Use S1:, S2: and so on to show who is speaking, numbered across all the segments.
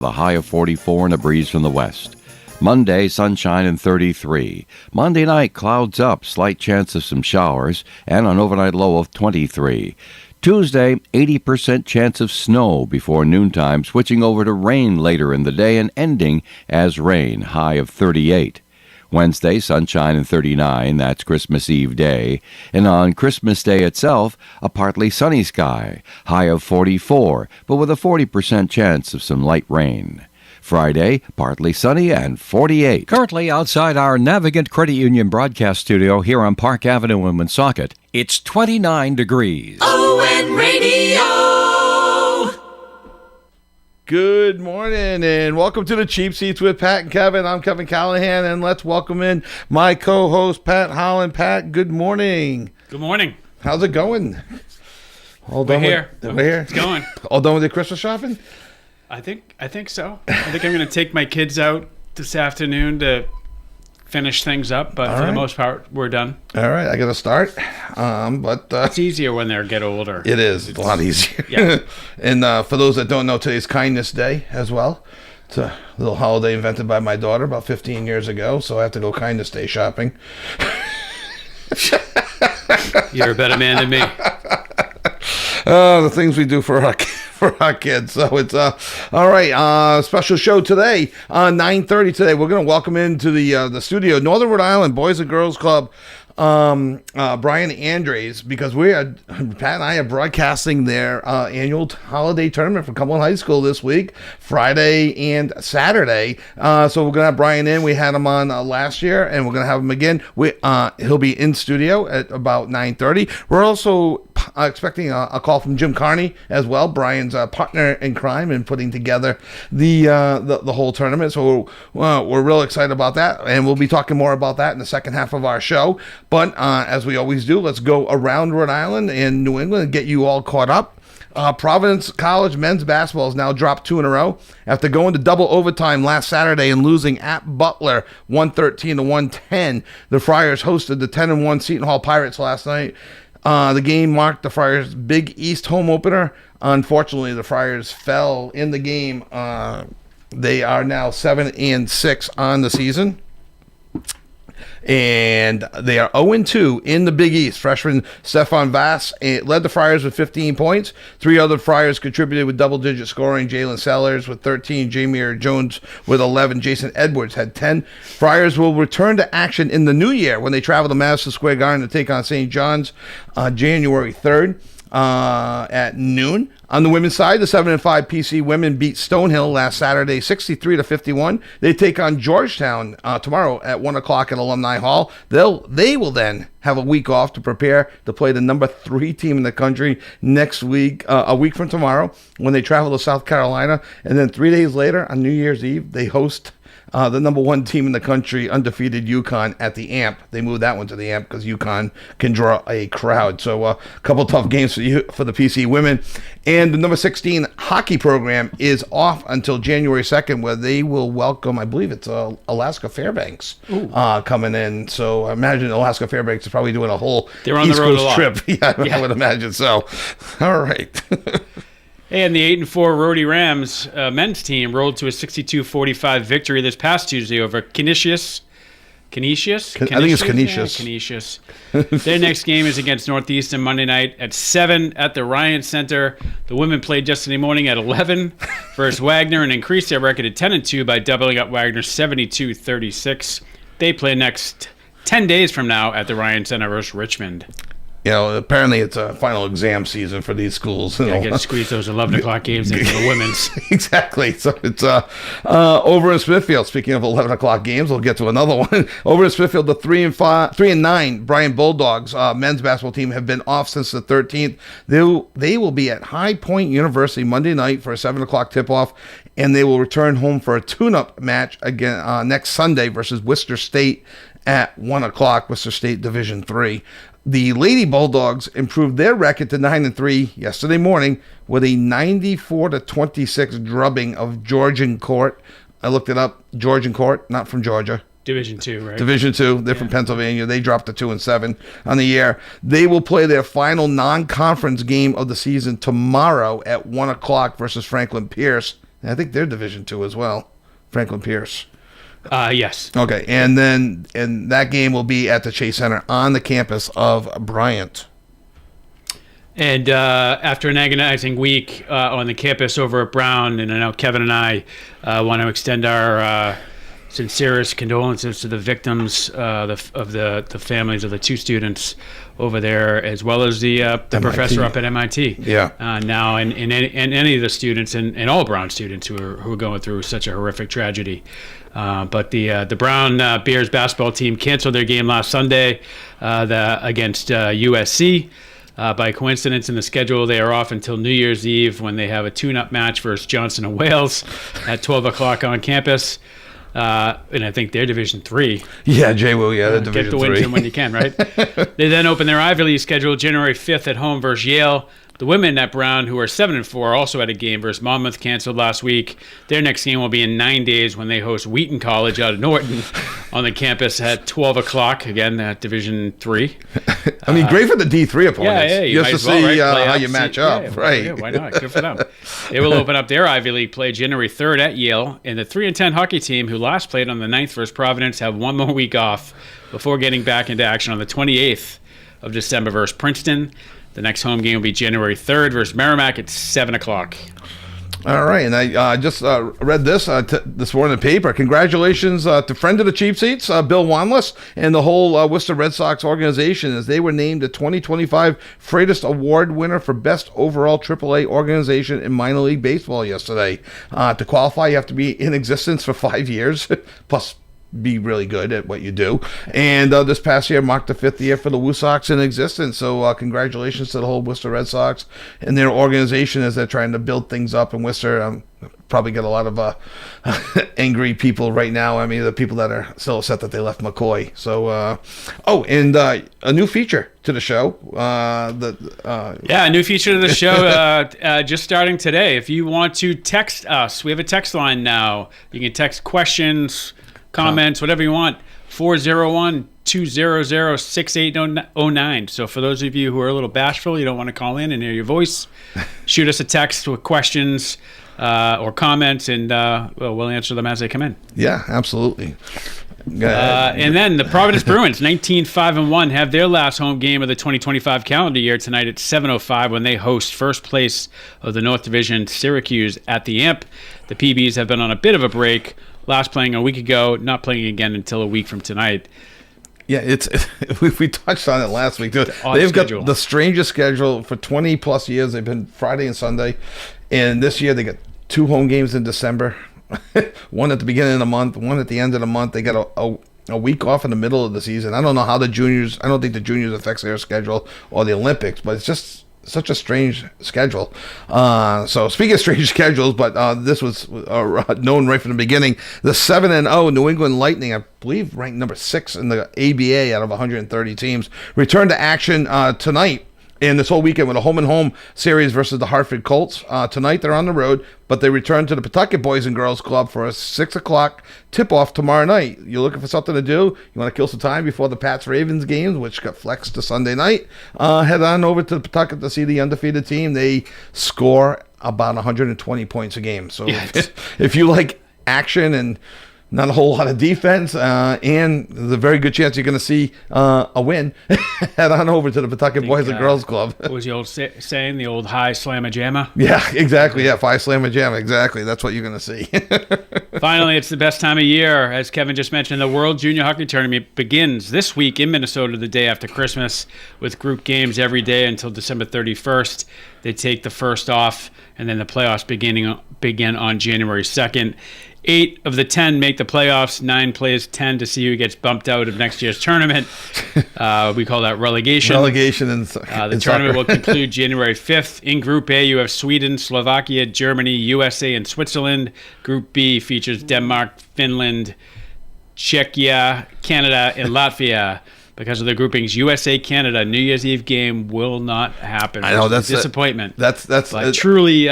S1: The high of 44 and a breeze from the west. Monday, sunshine and 33. Monday night, clouds up, slight chance of some showers, and an overnight low of 23. Tuesday, 80% chance of snow before noontime, switching over to rain later in the day and ending as rain, high of 38. Wednesday, sunshine and 39, that's Christmas Eve day. And on Christmas Day itself, a partly sunny sky, high of 44, but with a 40% chance of some light rain. Friday, partly sunny and 48. Currently outside our Navigant Credit Union broadcast studio here on Park Avenue in Woonsocket, it's 29 degrees.
S2: ON Radio.
S3: Good morning and welcome to the Cheap Seats with Pat and Kevin. I'm Kevin Callahan and let's welcome in my co-host Pat Holland. Pat, good morning.
S4: Good morning.
S3: How's it going?
S4: We're here.
S3: It's
S4: going.
S3: All done with your Christmas shopping?
S4: I think so. I think I'm going to take my kids out this afternoon to finish things up, but for the most part, we're done.
S3: All right, I got to start. But
S4: it's easier when they get older.
S3: It is. It's a lot easier.
S4: Yeah.
S3: And for those that don't know, today's Kindness Day as well. It's a little holiday invented by my daughter about 15 years ago, so I have to go Kindness Day shopping.
S4: You're a better man than me.
S3: The things we do for our kids. So it's all right. Special show today, 9:30 today. We're gonna welcome into the studio Northern Rhode Island Boys and Girls Club, Brian Andres, because Pat and I are broadcasting their annual holiday tournament for Cumberland High School this week, Friday and Saturday. So we're gonna have Brian in. We had him on last year, and we're gonna have him again. He'll be in studio at about 9:30. We're also expecting a call from Jim Carney as well, Brian's partner in crime in putting together the whole tournament. So we're real excited about that, and we'll be talking more about that in the second half of our show. But as we always do, let's go around Rhode Island and New England and get you all caught up. Providence College men's basketball has now dropped 2 in a row after going to double overtime last Saturday and losing at Butler 113-110. The Friars hosted the 10-1 Seton Hall Pirates last night. The game marked the Friars' Big East home opener. Unfortunately, the Friars fell in the game. They are now 7-6 on the season. And they are 0-2 in the Big East. Freshman Stefan Vass led the Friars with 15 points. 3 other Friars contributed with double-digit scoring. Jalen Sellers with 13, Jameer Jones with 11, Jason Edwards had 10. Friars will return to action in the new year when they travel to Madison Square Garden to take on St. John's January 3rd. At noon. On the women's side, the 7-5 PC women beat Stonehill last Saturday 63-51. They take on Georgetown tomorrow at 1 o'clock at Alumni Hall. They will then have a week off to prepare to play the number 3 team in the country next week, a week from tomorrow, when they travel to South Carolina. And then 3 days later, on New Year's Eve, they host the number 1 team in the country, undefeated UConn, at the AMP. They moved that one to the AMP because UConn can draw a crowd. So a couple tough games for the PC women. And the number 16 hockey program is off until January 2nd, where they will welcome, I believe it's Alaska Fairbanks coming in. So I imagine Alaska Fairbanks is probably doing a whole East Coast trip. Yeah, I would imagine so. All right.
S4: And the 8-4 Rhody Rams men's team rolled to a 62-45 victory this past Tuesday over Canisius. I think it's Canisius. Yeah, Canisius. Their next game is against Northeastern Monday night at 7 at the Ryan Center. The women played yesterday morning at 11 versus Wagner and increased their record to 10-2 by doubling up Wagner 72-36. They play next 10 days from now at the Ryan Center versus Richmond.
S3: You know, apparently it's a final exam season for these schools.
S4: I got to squeeze those 11 o'clock games into the women's.
S3: Exactly. So it's over in Smithfield. Speaking of 11 o'clock games, we'll get to another one. Over in Smithfield, the 3-9 Bryan Bulldogs men's basketball team have been off since the 13th. They will be at High Point University Monday night for a 7 o'clock tip-off, and they will return home for a tune-up match again next Sunday versus Worcester State at 1 o'clock, Worcester State Division III. The Lady Bulldogs improved their record to 9-3 yesterday morning with a 94-26 drubbing of Georgian Court. I looked it up. Georgian Court, not from Georgia.
S4: Division 2, right?
S3: Division 2. They're from Pennsylvania. They dropped to 2-7 on the year. They will play their final non-conference game of the season tomorrow at 1 o'clock versus Franklin Pierce I think they're Division II as well. Franklin Pierce.
S4: Yes.
S3: Okay, and that game will be at the Chase Center on the campus of Bryant.
S4: And after an agonizing week on the campus over at Brown, and I know Kevin and I want to extend our sincerest condolences to the victims of the families of the 2 students over there, as well as the professor up at MIT.
S3: Yeah.
S4: Now, and any of the students and all Brown students who are going through such a horrific tragedy. But the Brown Bears basketball team canceled their game last Sunday against USC. By coincidence in the schedule, they are off until New Year's Eve when they have a tune-up match versus Johnson and Wales at 12 o'clock on campus. And I think they're Division III.
S3: Yeah, J-Will, they're Division III.
S4: Get the wins in when you can, right? They then open their Ivy League schedule January 5th at home versus Yale. The women at Brown, who are 7-4, also had a game versus Monmouth canceled last week. Their next game will be in 9 days when they host Wheaton College out of Norton on the campus at 12 o'clock, again, at Division III.
S3: I mean, great for the D3 opponents.
S4: Yeah,
S3: just to see how you match up. Right.
S4: Yeah, why not? Good for them. They will open up their Ivy League play January 3rd at Yale. And the 3-10 hockey team, who last played on the 9th versus Providence, have one more week off before getting back into action on the 28th of December versus Princeton. The next home game will be January 3rd versus Merrimack at 7 o'clock.
S3: All right, and I just read this this morning in the paper. Congratulations to friend of the Cheap Seats, Bill Wanless, and the whole Worcester Red Sox organization, as they were named the 2025 Freitas Award winner for Best Overall AAA Organization in Minor League Baseball yesterday. To qualify, you have to be in existence for 5 years, plus be really good at what you do. And this past year marked the 5th year for the Woo Sox in existence. So congratulations to the whole Worcester Red Sox and their organization as they're trying to build things up in Worcester. Probably get a lot of angry people right now. I mean, the people that are still upset that they left McCoy. So, and a new feature to the show.
S4: A new feature to the show just starting today. If you want to text us, we have a text line now. You can text questions, comments, whatever you want, 401-200-6809. So for those of you who are a little bashful, you don't want to call in and hear your voice, shoot us a text with questions or comments, and we'll answer them as they come in.
S3: Yeah, absolutely.
S4: And then the Providence Bruins, 19-5-1, have their last home game of the 2025 calendar year tonight at 7:05 when they host first place of the North Division Syracuse at the Amp. The PBs have been on a bit of a break, last playing a week ago, not playing again until a week from tonight.
S3: Yeah, we touched on it last week. They've got the strangest schedule for 20 plus years. They've been Friday and Sunday, and this year they got 2 home games in December, one at the beginning of the month, one at the end of the month. They got a week off in the middle of the season. I don't know how the juniors. I don't think the juniors affects their schedule or the Olympics, but it's just such a strange schedule. So speaking of strange schedules, but this was known right from the beginning. The 7-0 New England Lightning, I believe ranked number 6 in the ABA out of 130 teams, return to action tonight and this whole weekend with a home-and-home series versus the Hartford Colts. Tonight they're on the road, but they return to the Pawtucket Boys and Girls Club for a 6 o'clock tip-off tomorrow night. You're looking for something to do? You want to kill some time before the Pats-Ravens games, which got flexed to Sunday night? Head on over to the Pawtucket to see the undefeated team. They score about 120 points a game. So if you like action and not a whole lot of defense, and there's a very good chance you're going to see a win, head on over to the Pawtucket Boys and Girls Club.
S4: What was the old saying? The old high slamma-jamma?
S3: Yeah, exactly. Yeah, 5 slamma-jamma. Exactly. That's what you're going to see.
S4: Finally, it's the best time of year. As Kevin just mentioned, the World Junior Hockey Tournament begins this week in Minnesota the day after Christmas with group games every day until December 31st. They take the first off, and then the playoffs begin on January 2nd. 8 of the 10 make the playoffs. 9 plays 10 to see who gets bumped out of next year's tournament. We call that relegation. The tournament will conclude January 5th. In Group A, you have Sweden, Slovakia, Germany, USA, and Switzerland. Group B features Denmark, Finland, Czechia, Canada, and Latvia. Because of the groupings, USA-Canada New Year's Eve game will not happen.
S3: I know, that's
S4: a disappointment.
S3: That's
S4: truly...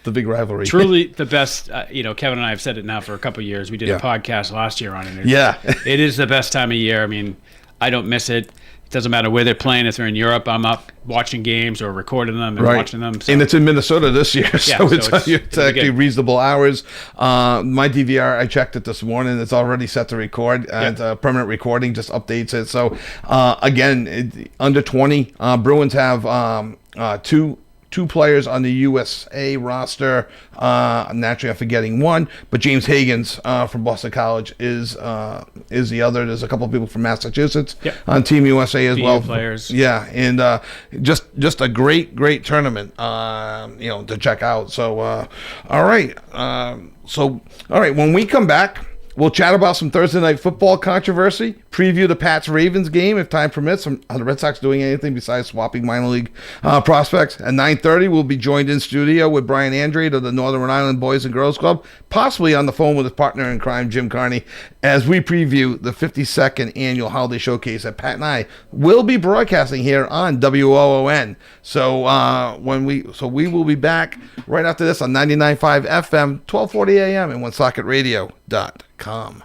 S3: the big rivalry.
S4: Truly the best. Kevin and I have said it now for a couple of years. We did a podcast last year on it.
S3: Yeah.
S4: It is the best time of year. I mean, I don't miss it. doesn't matter where they're playing. If they're in Europe, I'm up watching games or recording them and watching them. So.
S3: And it's in Minnesota this year, so it's actually reasonable hours. My DVR, I checked it this morning. It's already set to record. It's permanent recording, just updates it. So, again, under 20, Bruins have two players on the USA roster. Naturally, I'm forgetting one, but James Higgins from Boston College is the other. There's a couple of people from Massachusetts on Team USA as well.
S4: Players.
S3: Yeah, and just a great tournament, to check out. So, all right. When we come back, we'll chat about some Thursday night football controversy, preview the Pats-Ravens game if time permits. Are the Red Sox doing anything besides swapping minor league prospects? At 9:30, we'll be joined in studio with Brian Andrade of the Northern Rhode Island Boys and Girls Club, possibly on the phone with his partner in crime, Jim Carney, as we preview the 52nd annual holiday showcase that Pat and I will be broadcasting here on WOON. So we will be back right after this on 99.5 FM, 1240 AM, and OneSocketRadio.com.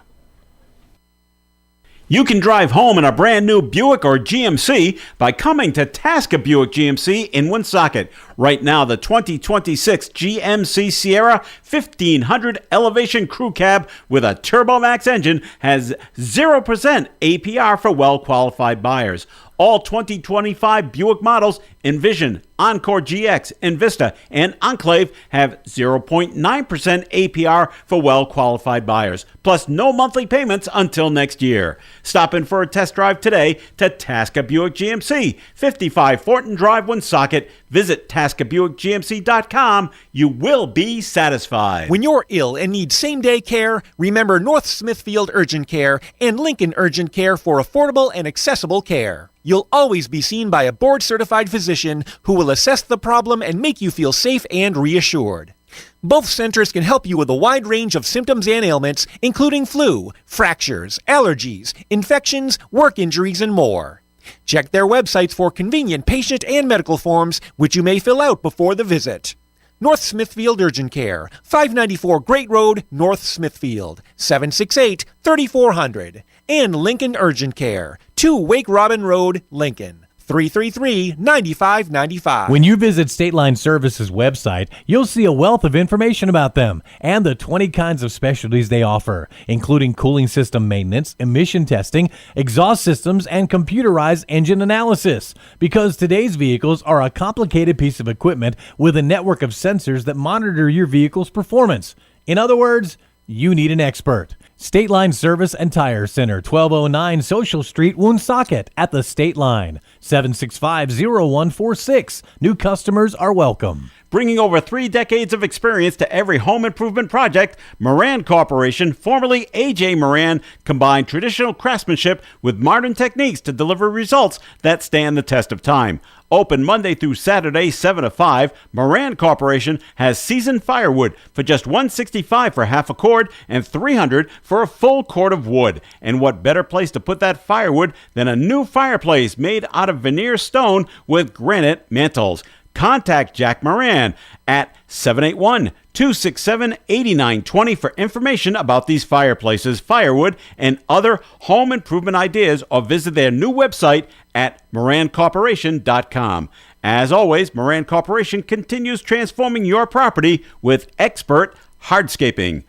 S5: You can drive home in a brand new Buick or GMC by coming to Tasca Buick GMC in Woonsocket. Right now, the 2026 GMC Sierra 1500 Elevation Crew Cab with a TurboMax engine has 0% APR for well-qualified buyers. All 2025 Buick models, Envision, Encore GX, Envista, and Enclave have 0.9% APR for well-qualified buyers, plus no monthly payments until next year. Stop in for a test drive today to Tasca Buick GMC, 55 Fortin Drive, Woonsocket. Visit TascaBuickGMC.com. You will be satisfied.
S6: When you're ill and need same-day care, remember North Smithfield Urgent Care and Lincoln Urgent Care for affordable and accessible care. You'll always be seen by a board-certified physician who will assess the problem and make you feel safe and reassured. Both centers can help you with a wide range of symptoms and ailments, including flu, fractures, allergies, infections, work injuries, and more. Check their websites for convenient patient and medical forms, which you may fill out before the visit. North Smithfield Urgent Care, 594 Great Road, North Smithfield, 768-3400. And Lincoln Urgent Care, 2 Wake Robin Road, Lincoln, 333-9595.
S7: When you visit State Line Services website, you'll see a wealth of information about them and the 20 kinds of specialties they offer, including cooling system maintenance, emission testing, exhaust systems, and computerized engine analysis. Because today's vehicles are a complicated piece of equipment with a network of sensors that monitor your vehicle's performance. In other words, you need an expert. State Line Service and Tire Center, 1209 Social Street, Woonsocket, at the State Line, 765-0146. New customers are welcome.
S5: Bringing over 3 decades of experience to every home improvement project, Moran Corporation, formerly A.J. Moran, combined traditional craftsmanship with modern techniques to deliver results that stand the test of time. Open Monday through Saturday, 7 to 5, Moran Corporation has seasoned firewood for just $165 for half a cord and $300 for a full cord of wood. And what better place to put that firewood than a new fireplace made out of veneer stone with granite mantles. Contact Jack Moran at 781-267-8920 for information about these fireplaces, firewood, and other home improvement ideas, or visit their new website at morancorporation.com. As always, Moran Corporation continues transforming your property with expert hardscaping.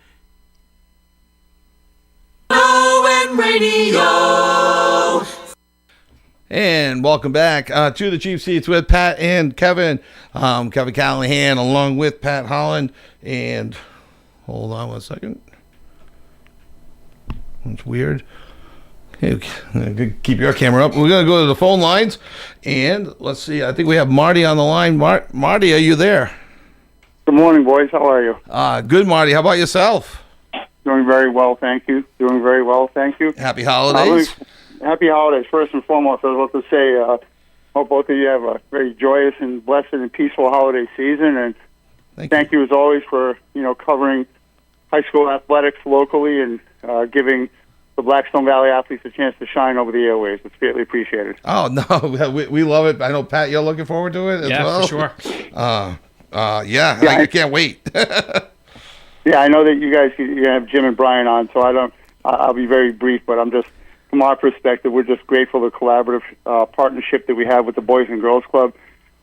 S2: WOON Radio.
S3: And welcome back to the Cheap Seats with Pat and Kevin. Kevin Callahan along with Pat Holland. And hold on one second. That's weird. Okay, keep your camera up. We're going to go to the phone lines. And let's see. I think we have Marty on the line. Marty, are you there?
S8: Good morning, boys. How are you?
S3: Good, Marty. How about yourself?
S8: Doing very well, thank you. Doing very well, thank you.
S3: Happy holidays.
S8: Happy holidays. First and foremost, I was about to say, hope both of you have a very joyous and blessed and peaceful holiday season. And thank you as always for covering high school athletics locally and giving the Blackstone Valley athletes a chance to shine over the airways. It's greatly appreciated.
S3: Oh no, we love it. I know Pat, you're looking forward to it as well.
S4: Yeah, for sure.
S3: I can't wait.
S8: Yeah, I know that you guys you have Jim and Brian on, so I'll be very brief, but I'm just from our perspective, we're just grateful for the collaborative partnership that we have with the Boys and Girls Club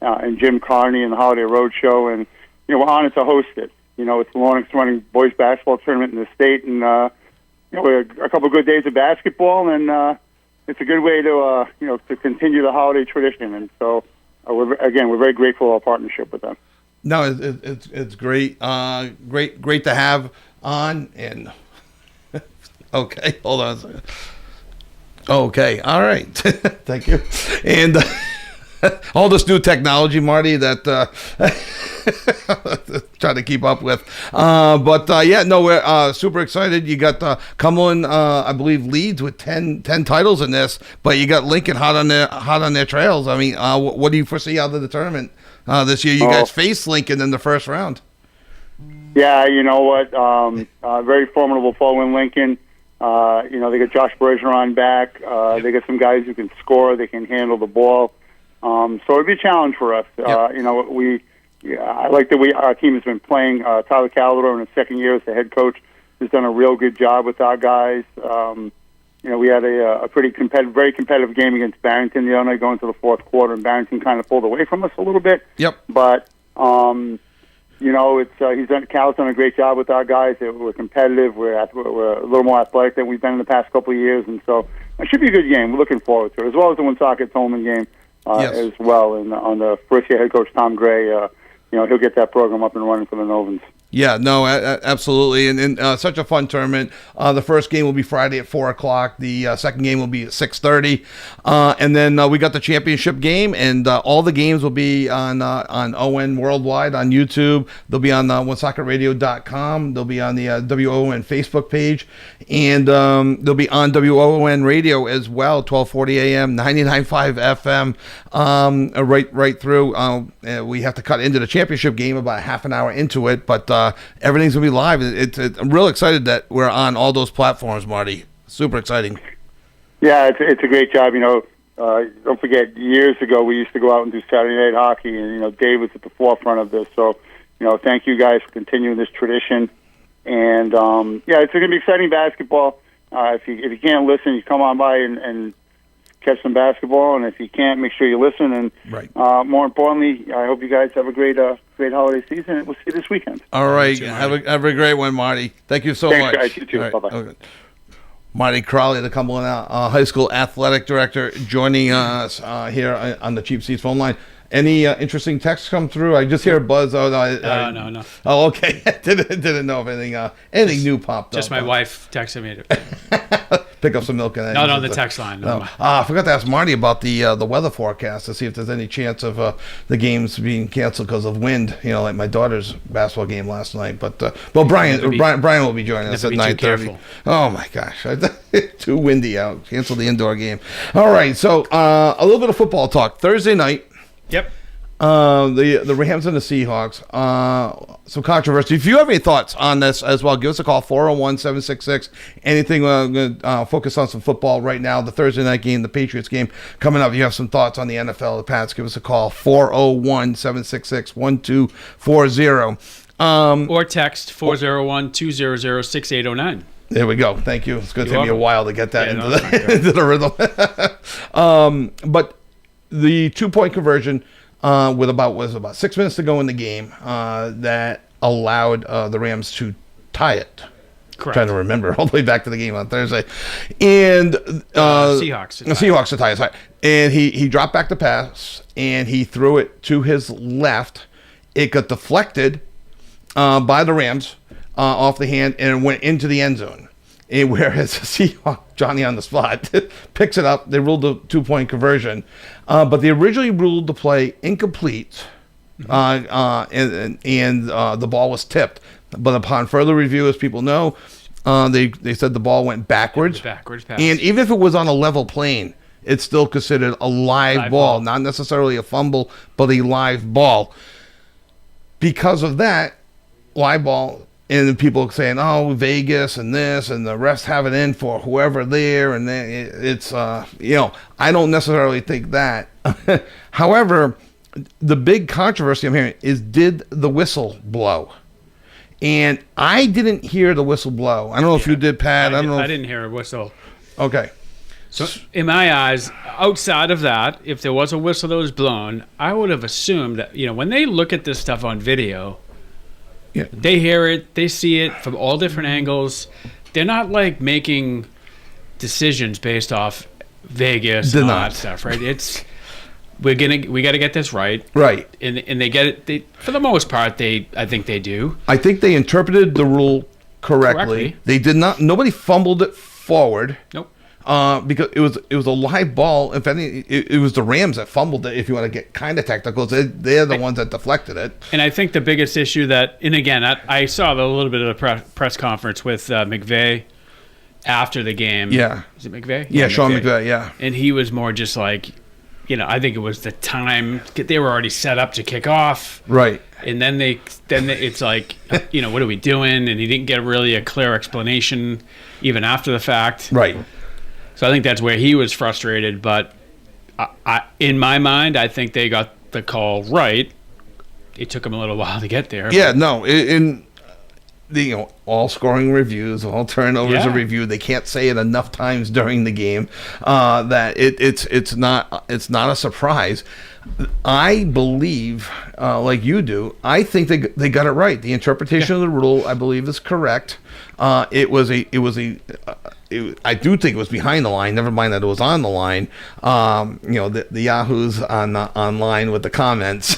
S8: and Jim Carney and the Holiday Road Show, and we're honored to host it. It's the longest running boys basketball tournament in the state, and we're a couple of good days of basketball, and it's a good way to to continue the holiday tradition. And so, we're very grateful for our partnership with them.
S3: No, it's great, great to have on. And okay, hold on a second. Okay, all right, thank you. And all this new technology, Marty, that trying to keep up with. We're super excited. You got Cumberland, I believe, leads with 10 titles in this, but you got Lincoln hot on their trails. I mean, what do you foresee out of the tournament this year? You guys faced Lincoln in the first round.
S8: Yeah, you know what? Very formidable foe in Lincoln. They got Josh Bergeron back. They got some guys who can score. They can handle the ball. So it'd be a challenge for us. Yep. I like that our team has been playing. Tyler Calderon in his second year as the head coach has done a real good job with our guys. We had a very competitive game against Barrington the other night going to the fourth quarter, and Barrington kind of pulled away from us a little bit.
S3: Yep.
S8: But Cal's done a great job with our guys. We're competitive. We're a little more athletic than we've been in the past couple of years, and so it should be a good game. We're looking forward to it, as well as the Woonsocket Tolman game as well. And on the first-year head coach Tom Gray, he'll get that program up and running for the Novans.
S3: Yeah, no, absolutely, and such a fun tournament. The first game will be Friday at 4:00. The second game will be at 6:30, and then we got the championship game, and all the games will be on ON Worldwide on YouTube. They'll be on OneSocketRadio.com. They'll be on the WON Facebook page, and they'll be on WON Radio as well, 1240 AM, 99.5 FM, right through. We have to cut into the championship game about half an hour into it, but everything's going to be live. I'm real excited that we're on all those platforms, Marty. Super exciting.
S8: Yeah, it's a great job. Don't forget, years ago we used to go out and do Saturday night hockey, and Dave was at the forefront of this. So, thank you guys for continuing this tradition. And it's going to be exciting basketball. If you can't listen, you come on by and catch some basketball. And if you can't, make sure you listen. And more importantly, I hope you guys have a great holiday season. And we'll see you this weekend.
S3: All right, have a great one, Marty. Thank you so much.
S8: Guys, you too.
S3: Right.
S8: Bye-bye.
S3: Okay. Marty Crowley, the Cumberland High School Athletic Director, joining us here on the Cheap Seats phone line. Any interesting texts come through? I just hear a buzz. Oh, no.
S4: No.
S3: Oh, okay. didn't know if anything new popped up.
S4: Just my wife texted me.
S3: Pick up some milk and
S4: Not on the text line. No.
S3: I forgot to ask Marty about the weather forecast to see if there's any chance of the games being canceled because of wind. Like my daughter's basketball game last night. But Brian will be joining us at 9:30. Oh my gosh, too windy out. Cancel the indoor game. All right, so a little bit of football talk. Thursday night.
S4: Yep.
S3: The Rams and the Seahawks. Some controversy. If you have any thoughts on this as well, give us a call, 401-766. Anything. We're going to focus on some football right now. The Thursday night game, the Patriots game coming up. If you have some thoughts on the NFL, the Pats, give us a call, 401-766-1240.
S4: Or text 401-200-6809.
S3: There we go. Thank you. It's going to take me a while to get that into the rhythm. But the 2-point conversion with about 6 minutes to go in the game that allowed the Rams to tie it.
S4: Correct.
S3: Trying to remember all the way back to the game on Thursday, and
S4: Seahawks
S3: to tie it. And he dropped back the pass and he threw it to his left. It got deflected by the Rams off the hand and went into the end zone. And whereas Seahawk, Johnny on the spot, picks it up, they ruled the 2-point conversion. But they originally ruled the play incomplete, and the ball was tipped. But upon further review, as people know, they said the ball went backwards.
S4: Backwards pass.
S3: And even if it was on a level plane, it's still considered a live ball. Not necessarily a fumble, but a live ball. Because of that, live ball. And people saying, "Oh, Vegas and this and the refs have it in for whoever there," and then it's I don't necessarily think that. However, the big controversy I'm hearing is, did the whistle blow? And I didn't hear the whistle blow. I don't know if you did, Pat. I don't know.
S4: I didn't hear a whistle.
S3: Okay,
S4: So, in my eyes, outside of that, if there was a whistle that was blown, I would have assumed that, when they look at this stuff on video, they hear it, they see it from all different angles. They're not like making decisions based off Vegas and all that stuff, right? We got to get this right, and they get it. For the most part, I think they do.
S3: I think they interpreted the rule correctly. They did not. Nobody fumbled it forward.
S4: Nope.
S3: Because it was a live ball. If any, it was the Rams that fumbled it. If you want to get kind of technical, they're the ones that deflected it.
S4: And I think the biggest issue and again, I saw a little bit of the press conference with McVay after the game.
S3: Yeah.
S4: Is it McVay?
S3: Yeah, Sean McVay. Yeah.
S4: And he was more just like, I think it was the time they were already set up to kick off.
S3: Right.
S4: And then it's like, what are we doing? And he didn't get really a clear explanation even after the fact.
S3: Right.
S4: So I think that's where he was frustrated. But in my mind, I think they got the call right. It took them a little while to get there.
S3: Yeah, no. In the all scoring reviews, all turnovers of review, they can't say it enough times during the game that it's not a surprise. I believe, like you do, I think they got it right. The interpretation of the rule, I believe, is correct. I do think it was behind the line. Never mind that it was on the line. The Yahoos online with the comments.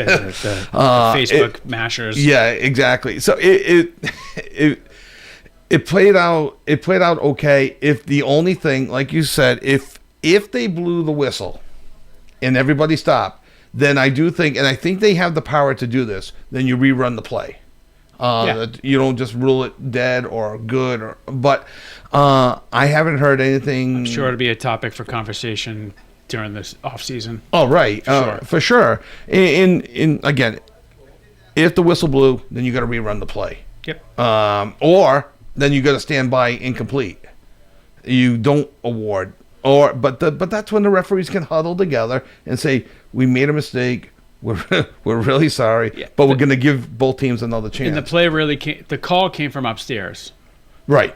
S4: the Facebook mashers.
S3: Yeah, exactly. So it played out. It played out okay. If the only thing, like you said, if they blew the whistle and everybody stopped, then I do think, and I think they have the power to do this. Then you rerun the play. You don't just rule it dead or good, but I haven't heard anything.
S4: I'm sure it'll be a topic for conversation during this off season.
S3: Oh, right, for sure. In again, if the whistle blew, then you got to rerun the play.
S4: Yep.
S3: Or then you got to stand by incomplete. You don't award. But that's when the referees can huddle together and say, we made a mistake. We're really sorry, but we're going to give both teams another chance.
S4: And the call came from upstairs.
S3: Right.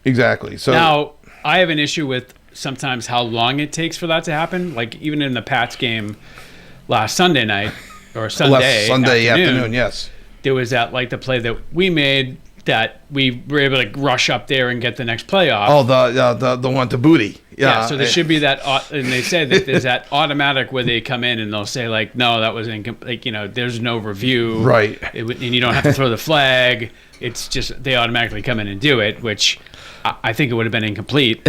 S3: Exactly. So
S4: now I have an issue with sometimes how long it takes for that to happen. Like even in the Pats game last Sunday night or Sunday afternoon,
S3: yes.
S4: There was the play that we made that we were able to rush up there and get the next play off.
S3: Oh, the one to Booty. Yeah.
S4: So there should be that, and they say that there's that automatic where they come in and they'll say no, that was incomplete. There's no review.
S3: Right.
S4: And you don't have to throw the flag. It's just they automatically come in and do it, which I think it would have been incomplete.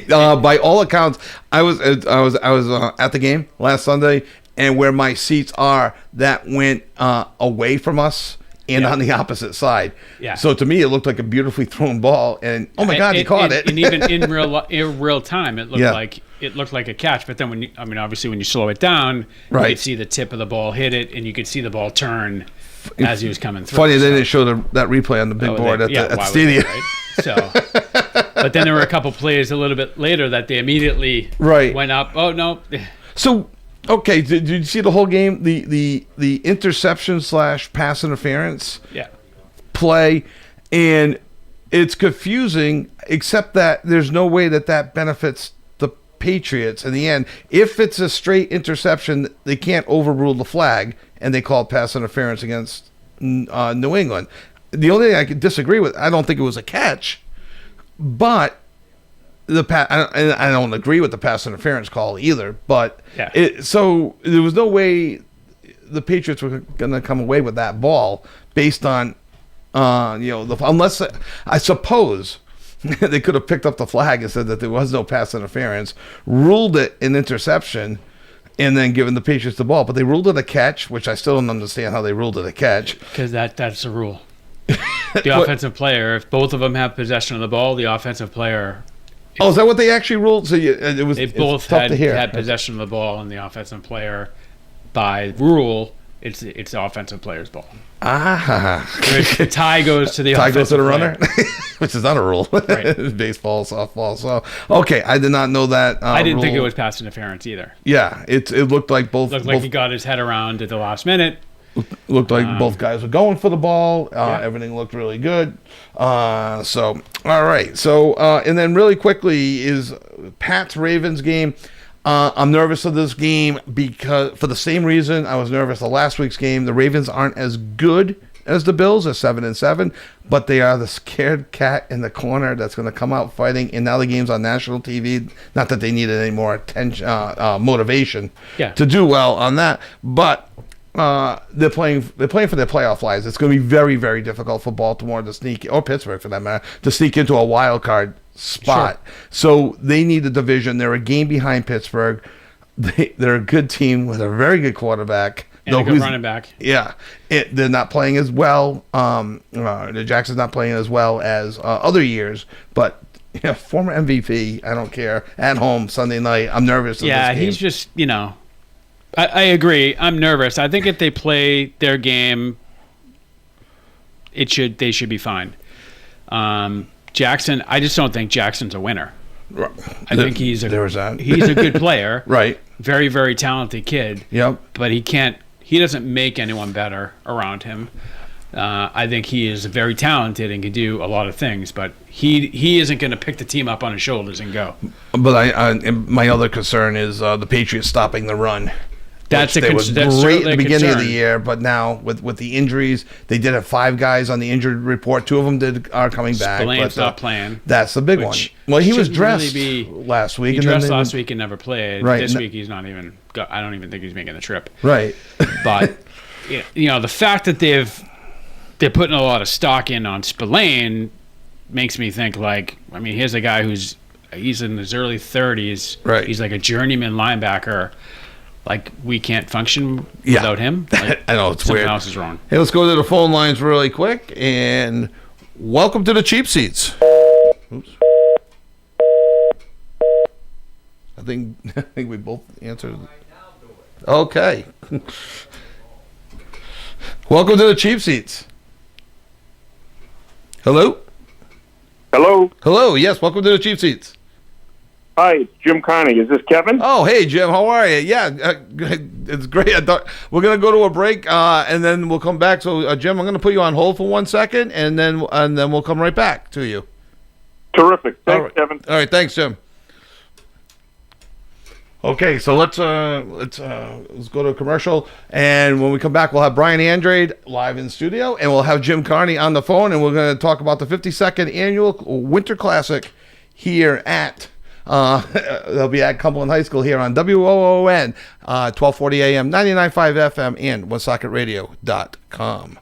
S3: By all accounts, I was at the game last Sunday, and where my seats are, that went away from us. And on the opposite side. Yeah. So to me, it looked like a beautifully thrown ball, and oh my God, he caught it.
S4: And even in real time, it looked like a catch. But then obviously when you slow it down, you could see the tip of the ball hit it, and you could see the ball turn as he was coming through.
S3: Funny they didn't show that replay on the big board at the stadium.
S4: Right? So, but then there were a couple plays a little bit later that they immediately went up. Oh no.
S3: So. Okay, did you see the whole game? The interception / pass interference play, and it's confusing, except that there's no way that benefits the Patriots in the end. If it's a straight interception, they can't overrule the flag, and they call it pass interference against New England. The only thing I could disagree with, I don't think it was a catch, but I don't agree with the pass interference call either, but so there was no way the Patriots were going to come away with that ball based on, unless I suppose they could have picked up the flag and said that there was no pass interference, ruled it an interception, and then given the Patriots the ball. But they ruled it a catch, which I still don't understand how they ruled it a catch.
S4: Because that's the rule. The offensive player, if both of them have possession of the ball, the offensive player.
S3: Oh, is that what they actually ruled? So
S4: they both had possession of the ball, and the offensive player, by rule, it's the offensive player's ball. The tie goes to the
S3: runner, which is not a rule. Right. Baseball, softball. So okay, I did not know that.
S4: I didn't think it was pass interference either.
S3: Yeah, it looked like both.
S4: He got his head around at the last minute.
S3: Looked like both guys were going for the ball. Everything looked really good. All right. So, and then really quickly is Pat's Ravens game. I'm nervous of this game because for the same reason I was nervous of last week's game. The Ravens aren't as good as the Bills are 7-7, but they are the scared cat in the corner that's going to come out fighting. And now the game's on national TV. Not that they needed any more attention, motivation to do well on that, but they're playing for their playoff lives. It's going to be very, very difficult for Baltimore to sneak, or Pittsburgh for that matter, to sneak into a wild card spot. Sure. So they need a division. They're a game behind Pittsburgh. They're a good team with a very good quarterback.
S4: And a good running back.
S3: Yeah. They're not playing as well. The Jackson's not playing as well as other years, but former MVP, I don't care. At home, Sunday night, I'm nervous.
S4: Yeah, he's just, I agree. I'm nervous. I think if they play their game, they should be fine. Jackson, I just don't think Jackson's a winner. I think he's a good player.
S3: Right.
S4: Very, very talented kid.
S3: Yep.
S4: But he doesn't make anyone better around him. I think he is very talented and can do a lot of things, but he isn't going to pick the team up on his shoulders and go.
S3: But my other concern is the Patriots stopping the run.
S4: That's
S3: great at the beginning of the year, but now with the injuries, they did have 5 guys on the injured report. 2 of them are coming back.
S4: Spillane's not playing.
S3: That's the big one. Well, he was dressed last week.
S4: He dressed last week and never played.
S3: Right.
S4: This week he's not even. I don't even think he's making the trip.
S3: Right.
S4: But the fact that they're putting a lot of stock in on Spillane makes me think here's a guy he's in his early 30s.
S3: Right.
S4: He's like a journeyman linebacker. We can't function without him.
S3: I know, it's weird.
S4: Something else is wrong.
S3: Hey, let's go to the phone lines really quick. And welcome to the Cheap Seats. Oops. I think we both answered. Okay. Welcome to the Cheap Seats. Hello?
S9: Hello?
S3: Hello, yes, welcome to the Cheap Seats.
S9: Hi, it's Jim Carney. Is this Kevin?
S3: Oh, hey, Jim. How are you? Yeah, it's great. I thought we're going to go to a break, and then we'll come back. So, Jim, I'm going to put you on hold for 1 second, and then we'll come right back to you.
S9: Terrific. Thanks, Kevin.
S3: All right, thanks, Jim. Okay, so let's go to a commercial, and when we come back, we'll have Brian Andrade live in studio, and we'll have Jim Carney on the phone, and we're going to talk about the 52nd annual Winter Classic here at. They'll be at Cumberland High School here on WOON, 1240 AM, 99.5 FM, and OneSocketRadio.com.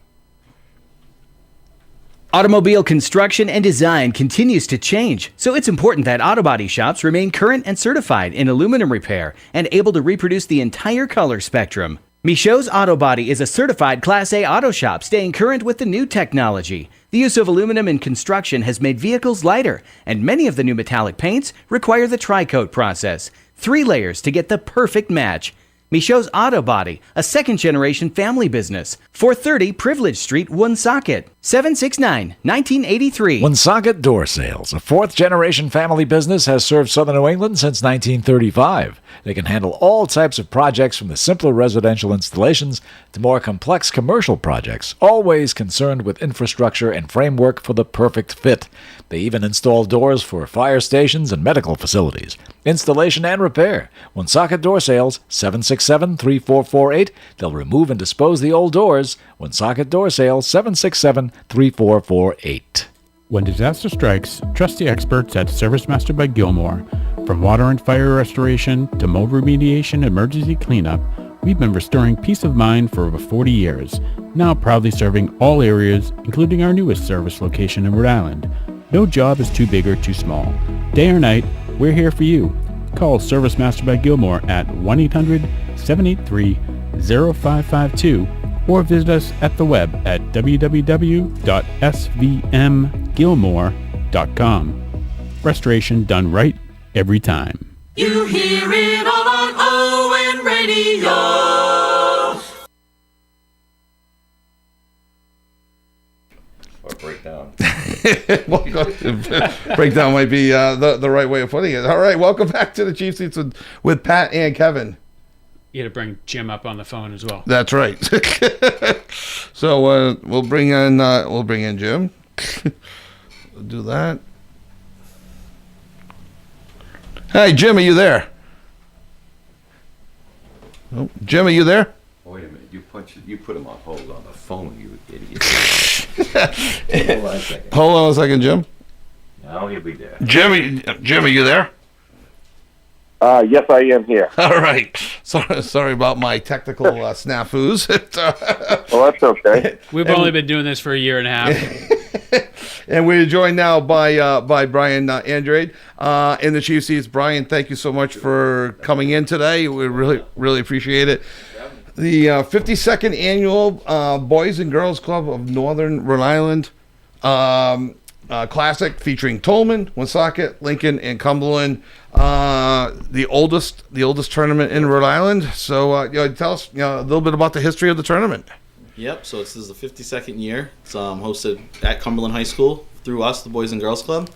S10: Automobile construction and design continues to change, so it's important that auto body shops remain current and certified in aluminum repair and able to reproduce the entire color spectrum. Michaud's Auto Body is a certified Class A auto shop staying current with the new technology. The use of aluminum in construction has made vehicles lighter, and many of the new metallic paints require the tri-coat process. 3 layers to get the perfect match. Michaud's Auto Body, a second-generation family business. 430 Privilege Street, Woonsocket. 769-1983.
S11: Woonsocket Door Sales, a 4th-generation family business, has served southern New England since 1935. They can handle all types of projects from the simpler residential installations to more complex commercial projects, always concerned with infrastructure and framework for the perfect fit. They even install doors for fire stations and medical facilities. Installation and repair. Woonsocket Door Sales, 767-3448. They'll remove and dispose the old doors. Woonsocket Door Sales, 767-3448.
S12: When disaster strikes, trust the experts at ServiceMaster by Gilmore. From water and fire restoration to mold remediation and emergency cleanup, we've been restoring peace of mind for over 40 years, now proudly serving all areas, including our newest service location in Rhode Island. No job is too big or too small. Day or night, we're here for you. Call ServiceMaster by Gilmore at 1-800-783-0552 or visit us at the web at www.svmgilmore.com. Restoration done right every time.
S2: You hear it all on ON Radio.
S1: Or breakdown.
S3: Breakdown might be the right way of putting it. All right, welcome back to the Chief Seats with Pat and Kevin.
S4: You had to bring Jim up on the phone as well.
S3: That's right. So we'll bring in Jim. We'll do that. Hey, Jim, are you there? Oh, Jim, are you there?
S1: Wait a minute. You put him on hold on the phone, you idiot. Hold on a second.
S3: Hold on a second, Jim.
S1: Now he'll be there.
S3: Jim, are you there?
S9: Yes, I am here.
S3: All right. Sorry about my technical snafus.
S9: Well, that's okay.
S4: We've only been doing this for a year and a half.
S3: And we're joined now by Brian Andrade in the Chief Seats. Brian, thank you so much for coming in today. We really appreciate it. The 52nd Annual Boys and Girls Club of Northern Rhode Island Classic featuring Tolman, Woonsocket, Lincoln, and Cumberland. The oldest tournament in Rhode Island. So tell us a little bit about the history of the tournament.
S13: Yep, so this is the 52nd year. It's hosted at Cumberland High School through us, the Boys and Girls Club.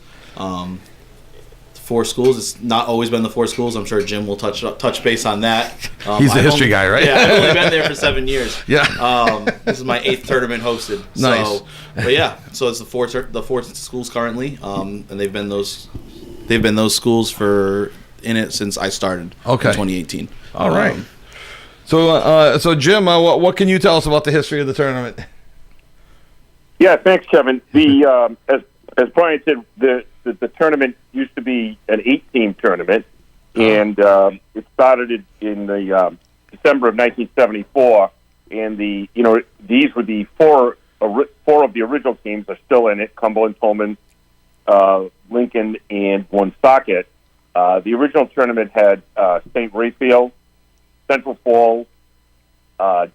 S13: 4 schools. It's not always been the 4 schools. I'm sure Jim will touch base on that.
S3: He's the history guy, right?
S13: Yeah, I've only been there for 7 years.
S3: Yeah.
S13: This is my 8th tournament hosted.
S3: Nice.
S13: So, but yeah, so it's the 4 schools currently, and they've been those schools in it since I started.
S3: Okay.
S13: In 2018.
S3: All right. So Jim, what can you tell us about the history of the tournament?
S9: Yeah, thanks, Kevin. The as Brian said, the tournament used to be an 8-team tournament, and it started in the December of 1974. And these were the four of the original teams are still in it: Cumberland, Tolman, Lincoln, and Woonsocket. The original tournament had St. Raphael, Central Falls,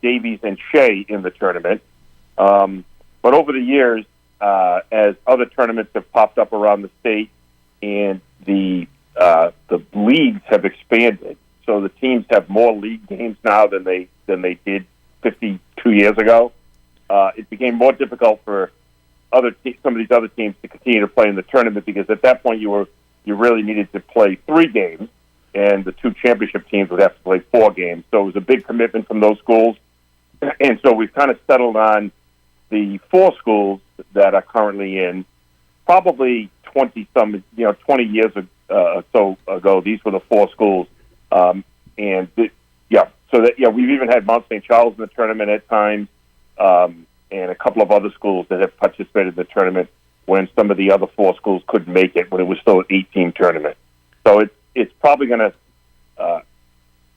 S9: Davies, and Shea in the tournament. But over the years, as other tournaments have popped up around the state, and the leagues have expanded, so the teams have more league games now than they did 52 years ago. It became more difficult for some of these other teams to continue to play in the tournament, because at that point you really needed to play 3 games, and the 2 championship teams would have to play 4 games. So it was a big commitment from those schools, and so we've kind of settled on the 4 schools that are currently in. Probably 20 years or so ago, these were the 4 schools, we've even had Mount St. Charles in the tournament at times, and a couple of other schools that have participated in the tournament when some of the other 4 schools couldn't make it, when it was still an 8-team tournament. So it's probably going to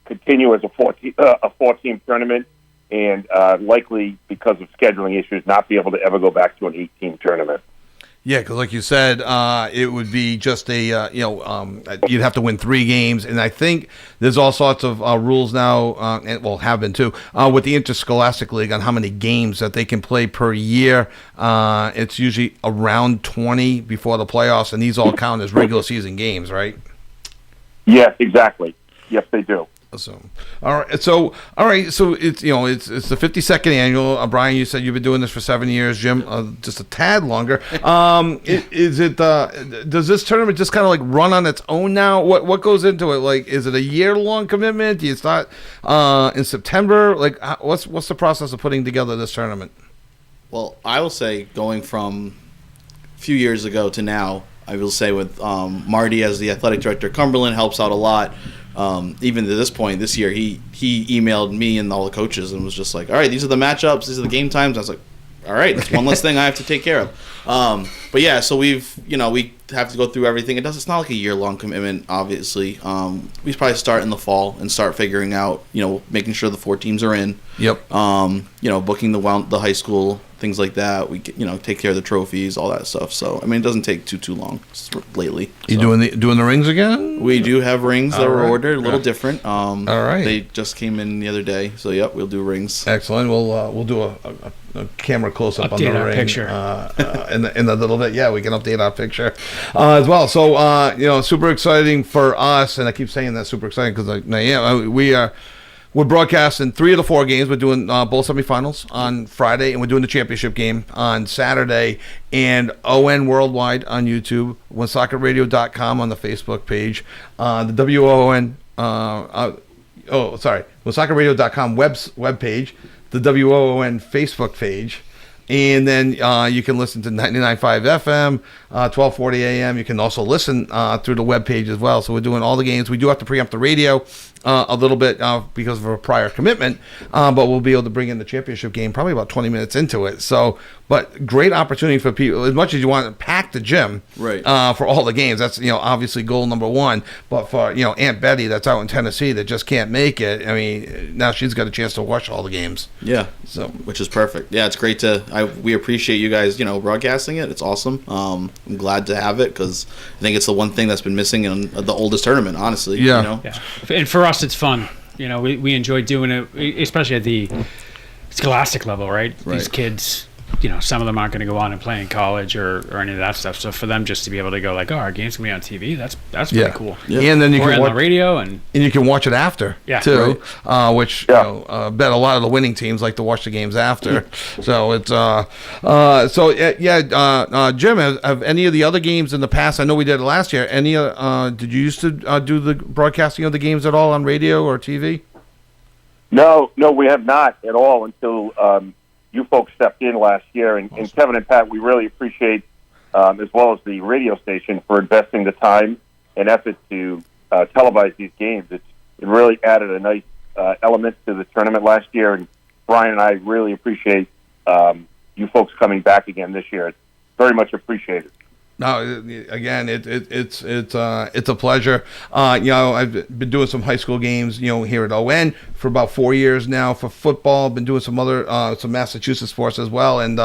S9: continue as a 4-team tournament, and likely, because of scheduling issues, not be able to ever go back to an 8-team tournament.
S3: Yeah, because like you said, it would be just you'd have to win 3 games, and I think there's all sorts of rules now, have been too, with the Interscholastic League on how many games that they can play per year. It's usually around 20 before the playoffs, and these all count as regular season games, right?
S9: Yes, exactly. Yes, they do.
S3: So, all right. So it's the 52nd annual. Brian, you said you've been doing this for 7 years. Jim, just a tad longer. Does this tournament just kind of like run on its own now? What goes into it? Like, is it a year-long commitment? Do you start in September? Like, what's the process of putting together this tournament?
S13: Well, I will say, going from a few years ago to now, I will say with Marty as the athletic director of Cumberland helps out a lot. Even to this point, this year, he emailed me and all the coaches and was just like, all right, these are the matchups, these are the game times. I was like, all right, that's one less thing I have to take care of. But yeah, so we have to go through everything. It's not like a year-long commitment, obviously. We probably start in the fall and start figuring out, making sure the 4 teams are in. Yep. Booking the high school, things like that. We take care of the trophies, all that stuff. So it doesn't take too long lately.
S3: You doing the rings again?
S13: We do have rings that were ordered, a little different.
S3: All right.
S13: They just came in the other day, so yep, we'll do rings.
S3: Excellent. We'll do a camera close up on the ring
S4: picture
S3: in a little bit. Yeah, we can update our picture as well. So super exciting for us, and I keep saying that, super exciting, because we're broadcasting 3 of the 4 games. We're doing both semifinals on Friday, and we're doing the championship game on Saturday. And ON Worldwide on YouTube, WoonSocketRadio.com on the Facebook page, the WON WOONSoccerRadio.com webpage, the WOON Facebook page. And then you can listen to 99.5 FM, 1240 AM. You can also listen through the webpage as well. So we're doing all the games. We do have to preempt the radio a little bit because of a prior commitment, but we'll be able to bring in the championship game probably about 20 minutes into it. So, but great opportunity for people. As much as you want to pack the gym for all the games, that's obviously goal number one. But for Aunt Betty that's out in Tennessee that just can't make it, I mean, now she's got a chance to watch all the games.
S13: Yeah,
S3: so
S13: which is perfect. Yeah, it's great we appreciate you guys, broadcasting it. It's awesome. I'm glad to have it because I think it's the one thing that's been missing in the oldest tournament, honestly.
S4: Yeah. And for us, it's fun. We enjoy doing it, especially at the scholastic level, right? These kids, some of them aren't going to go on and play in college or any of that stuff. So for them just to be able to go like, our game's going to be on TV, that's pretty cool.
S3: Yeah. And then you can
S4: watch on the radio and
S3: you can watch it after too, which bet a lot of the winning teams like to watch the games after. So it's Jim, have any of the other games in the past? I know we did it last year. Did you used to do the broadcasting of the games at all on radio or TV?
S9: No, we have not at all until you folks stepped in last year. And Kevin and Pat, we really appreciate, as well as the radio station, for investing the time and effort to televise these games. It really added a nice element to the tournament last year. And Brian and I really appreciate you folks coming back again this year. It's very much appreciated.
S3: No, again, it's a pleasure. I've been doing some high school games, here at ON for about 4 years now for football. I've been doing some other some Massachusetts sports as well, and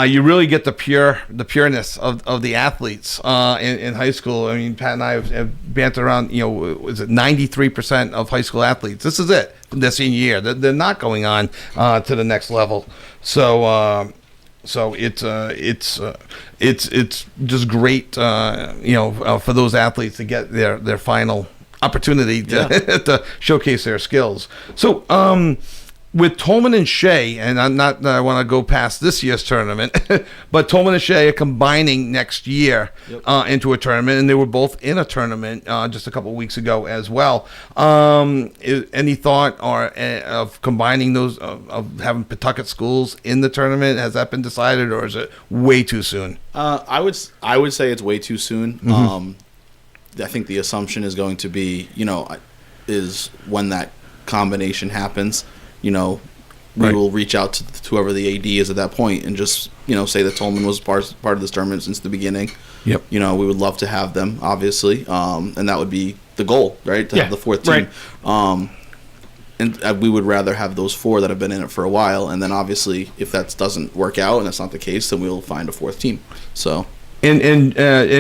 S3: you really get the pureness of the athletes in high school. I mean, Pat and I have bantered around. Is it 93% of high school athletes? This is it. Their senior year, they're not going on to the next level. So it's just great, for those athletes to get their final opportunity to showcase their skills. So, with Tolman and Shea, and I'm not that I want to go past this year's tournament, but Tolman and Shea are combining next year into a tournament, and they were both in a tournament just a couple of weeks ago as well. Any thought of combining those, of having Pawtucket schools in the tournament? Has that been decided, or is it way too soon?
S13: I would say it's way too soon.
S3: Mm-hmm.
S13: I think the assumption is going to be, is when that combination happens. We will reach out to whoever the AD is at that point and just, say that Tolman was part of this tournament since the beginning.
S3: Yep.
S13: We would love to have them, obviously, and that would be the goal, right? To have the fourth team.
S4: Right.
S13: And we would rather have those four that have been in it for a while, and then obviously, if that doesn't work out and that's not the case, then we'll find a fourth team. So.
S3: And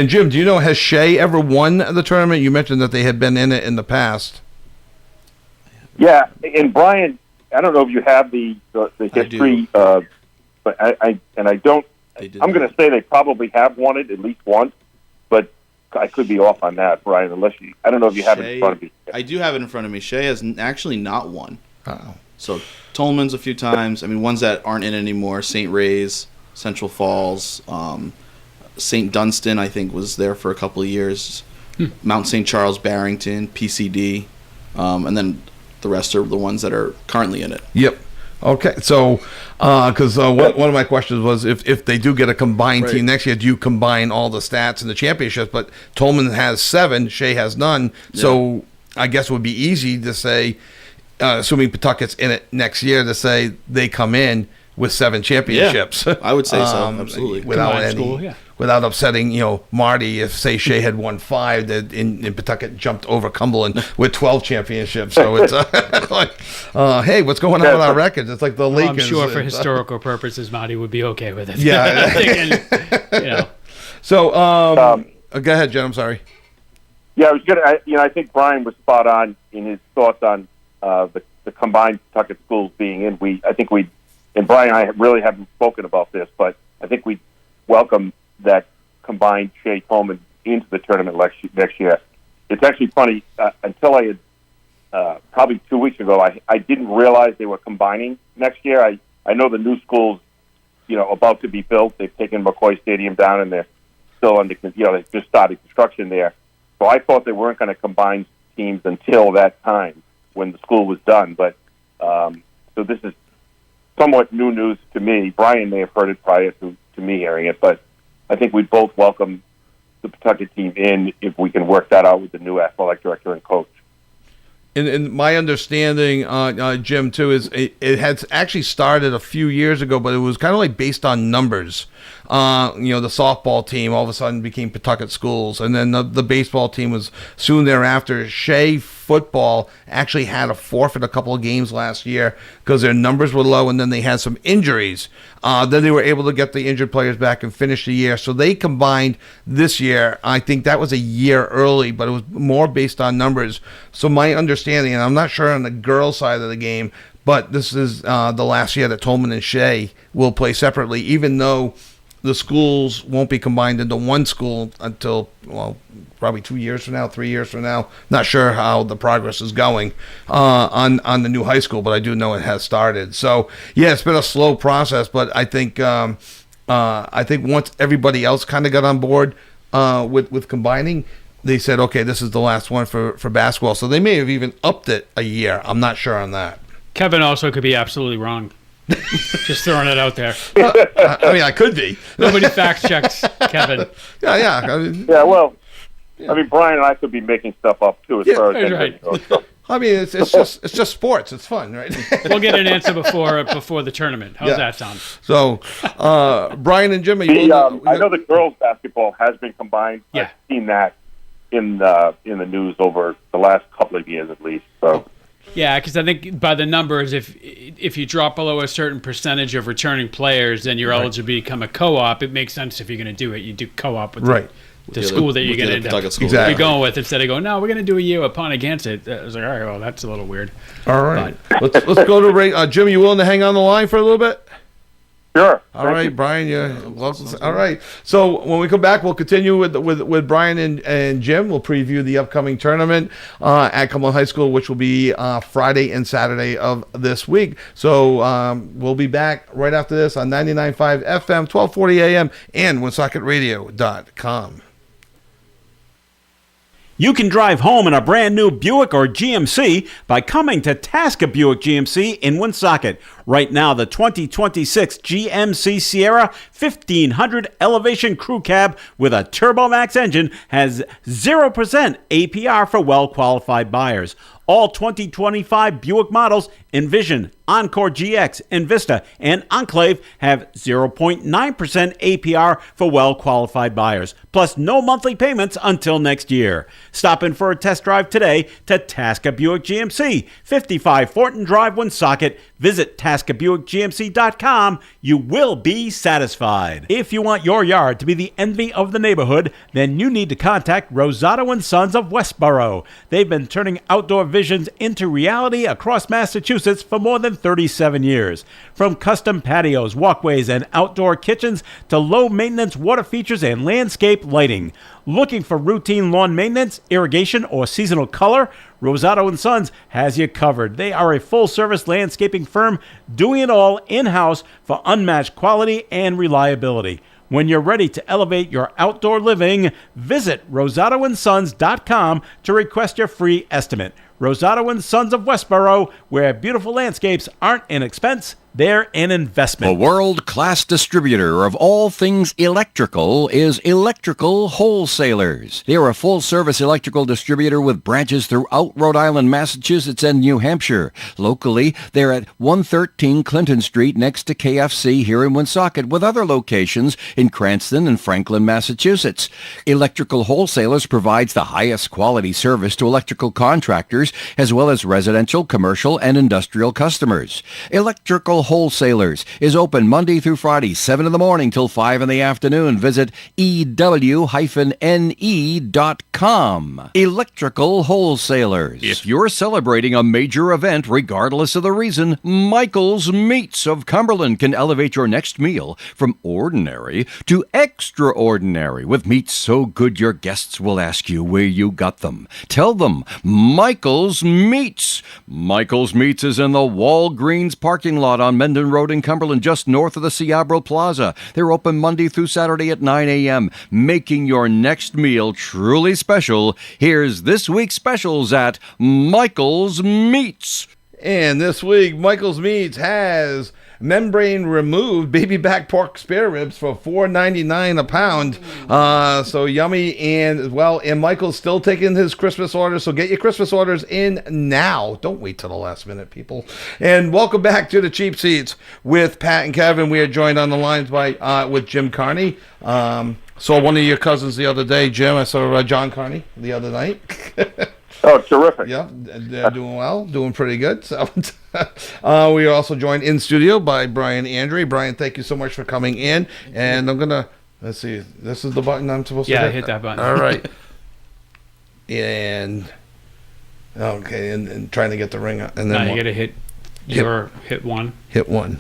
S3: Jim, do you know, has Shea ever won the tournament? You mentioned that they had been in it in the past.
S9: Yeah, and Brian, I don't know if you have the history, but I don't. I'm going to say they probably have won it at least once, but I could be off on that, Brian. I don't know if you have it in front of you.
S13: I do have it in front of me. Shea has actually not won.
S3: Uh-oh.
S13: So Tolman's a few times. I mean, ones that aren't in anymore: St. Ray's, Central Falls, St. Dunstan. I think was there for a couple of years. Mount St. Charles, Barrington, PCD, and then. The rest are the ones that are currently in it.
S3: Yep. Okay. So, because one of my questions was if they do get a combined team next year, do you combine all the stats in the championships? But Tolman has 7, Shea has none. Yeah. So I guess it would be easy to say, assuming Pawtucket's in it next year, to say they come in with 7 championships.
S13: Yeah, I would say so. Absolutely.
S3: Without upsetting, Marty, if say Shea had won 5, that in Pawtucket jumped over Cumberland with 12 championships. So it's like, hey, what's going on with our records? It's like the Lakers.
S4: I'm sure for historical purposes, Marty would be okay with it.
S3: Yeah. So, go ahead, Jen. I'm sorry.
S9: Yeah, I was gonna. I think Brian was spot on in his thoughts on the combined Pawtucket schools being in. And Brian and I really haven't spoken about this, but I think we welcome that combined Shea Tolman into the tournament next year. It's actually funny. Until I had probably 2 weeks ago, I didn't realize they were combining next year. I know the new school's about to be built. They've taken McCoy Stadium down, and they're still under. They just started construction there. So I thought they weren't going to combine teams until that time. when the school was done. But so this is somewhat new news to me. Brian may have heard it prior to me hearing it, but I think we'd both welcome the Pawtucket team in if we can work that out with the new athletic director and coach.
S3: And my understanding, Jim, too, is it had actually started a few years ago, but it was kind of like based on numbers. The softball team all of a sudden became Pawtucket Schools, and then the baseball team was soon thereafter. Shea football actually had to forfeit a couple of games last year because their numbers were low, and then they had some injuries. Then they were able to get the injured players back and finish the year. So they combined this year. I think that was a year early, but it was more based on numbers. So my understanding, and I'm not sure on the girls' side of the game, but this is the last year that Tolman and Shea will play separately, even though the schools won't be combined into one school until, probably 2 years from now, 3 years from now. Not sure how the progress is going on the new high school, but I do know it has started. So, yeah, it's been a slow process, but I think once everybody else kind of got on board with combining, they said, okay, this is the last one for basketball. So they may have even upped it a year. I'm not sure on that.
S4: Kevin also could be absolutely wrong. Just throwing it out there.
S3: I mean, I could be.
S4: Nobody fact checks Kevin.
S3: Yeah.
S9: I mean, Brian and I could be making stuff up too. As far as
S4: right.
S9: so.
S3: I mean, it's just sports. It's fun, right?
S4: We'll get an answer before the tournament. How's that sound?
S3: So, Brian and Jim,
S9: I know the girls' basketball has been combined.
S4: Yeah.
S9: I've seen that in the news over the last couple of years, at least. So.
S4: Yeah, because I think by the numbers, if you drop below a certain percentage of returning players, then you're eligible to become a co-op. It makes sense if you're going to do it. You do co-op with the school that you're going to end up
S3: exactly.
S4: you're going with, instead of going, no, we're going to do a year upon against it. I was like, all right, well, that's a little weird.
S3: All right. Let's go to Ray. Jim, you willing to hang on the line for a little bit?
S9: Sure.
S3: All right, Brian. Yeah. All right. So when we come back, we'll continue with Brian and Jim. We'll preview the upcoming tournament at Cumberland High School, which will be Friday and Saturday of this week. So we'll be back right after this on 99.5 FM, 1240 AM, and WoonSocketRadio.com.
S5: You can drive home in a brand new Buick or GMC by coming to Tasca Buick GMC in Woonsocket. Right now, the 2026 GMC Sierra 1500 Elevation Crew Cab with a TurboMax engine has 0% APR for well-qualified buyers. All 2025 Buick models, Envision, Encore GX, Envista, and Enclave have 0.9% APR for well-qualified buyers, plus no monthly payments until next year. Stop in for a test drive today to Tasca Buick GMC, 55 Fortin Drive, Woonsocket. Visit TascaBuickGMC.com. You will be satisfied. If you want your yard to be the envy of the neighborhood, then you need to contact Rosato & Sons of Westboro. They've been turning outdoor visions into reality across Massachusetts for more than 37 years. From custom patios, walkways, and outdoor kitchens to low-maintenance water features and landscape lighting. Looking for routine lawn maintenance, irrigation, or seasonal color? Rosato & Sons has you covered. They are a full-service landscaping firm doing it all in-house for unmatched quality and reliability. When you're ready to elevate your outdoor living, visit rosatoandsons.com to request your free estimate. Rosato & Sons of Westboro, where beautiful landscapes aren't an expense, they're an investment.
S1: A world-class distributor of all things electrical is Electrical Wholesalers. They are a full-service electrical distributor with branches throughout Rhode Island, Massachusetts, and New Hampshire. Locally, they're at 113 Clinton Street next to KFC here in Woonsocket, with other locations in Cranston and Franklin, Massachusetts. Electrical Wholesalers provides the highest quality service to electrical contractors as well as residential, commercial, and industrial customers. Electrical Wholesalers is open Monday through Friday, 7 in the morning till 5 in the afternoon. Visit ew-ne.com. Electrical Wholesalers. If you're celebrating a major event, regardless of the reason, Michael's Meats of Cumberland can elevate your next meal from ordinary to extraordinary with meats so good your guests will ask you where you got them. Tell them Michael's Meats. Michael's Meats is in the Walgreens parking lot on on Mendon Road in Cumberland, just north of the Ciabro Plaza. They're open Monday through Saturday at 9 a.m., making your next meal truly special. Here's this week's specials at Michael's Meats.
S3: And this week, Michael's Meats has membrane removed baby back pork spare ribs for $4.99 a pound. So yummy. And Michael's still taking his Christmas orders, so get your Christmas orders in now. Don't wait till the last minute, people. And welcome back to the Cheap Seats with Pat and Kevin. We are joined on the lines by with Jim Carney. Saw one of your cousins the other day, Jim. I saw John Carney the other night.
S9: Oh, terrific.
S3: Yeah, they're doing well, doing pretty good. So we are also joined in studio by Brian Andre. Brian, thank you so much for coming in. And I'm going to, let's see, this is the button I'm supposed to hit?
S4: Yeah, hit that button.
S3: All right. and trying to get the ring up. And then
S4: you got to hit one.
S3: Hit one.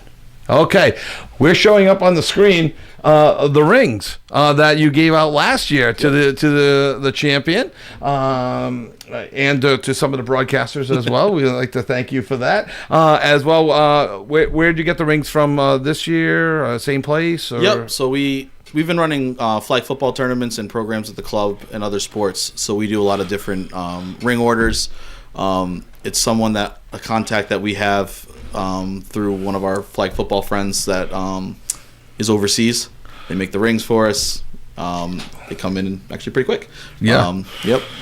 S3: Okay, we're showing up on the screen the rings that you gave out last year to the champion, and to some of the broadcasters as well. We'd like to thank you for that as well. Where did you get the rings from this year? Same place? Or?
S13: Yep. So we've been running flag football tournaments and programs at the club and other sports. So we do a lot of different ring orders. It's a contact that we have through one of our flag football friends that is overseas. They make the rings for us. They come in actually pretty quick.
S3: Yeah.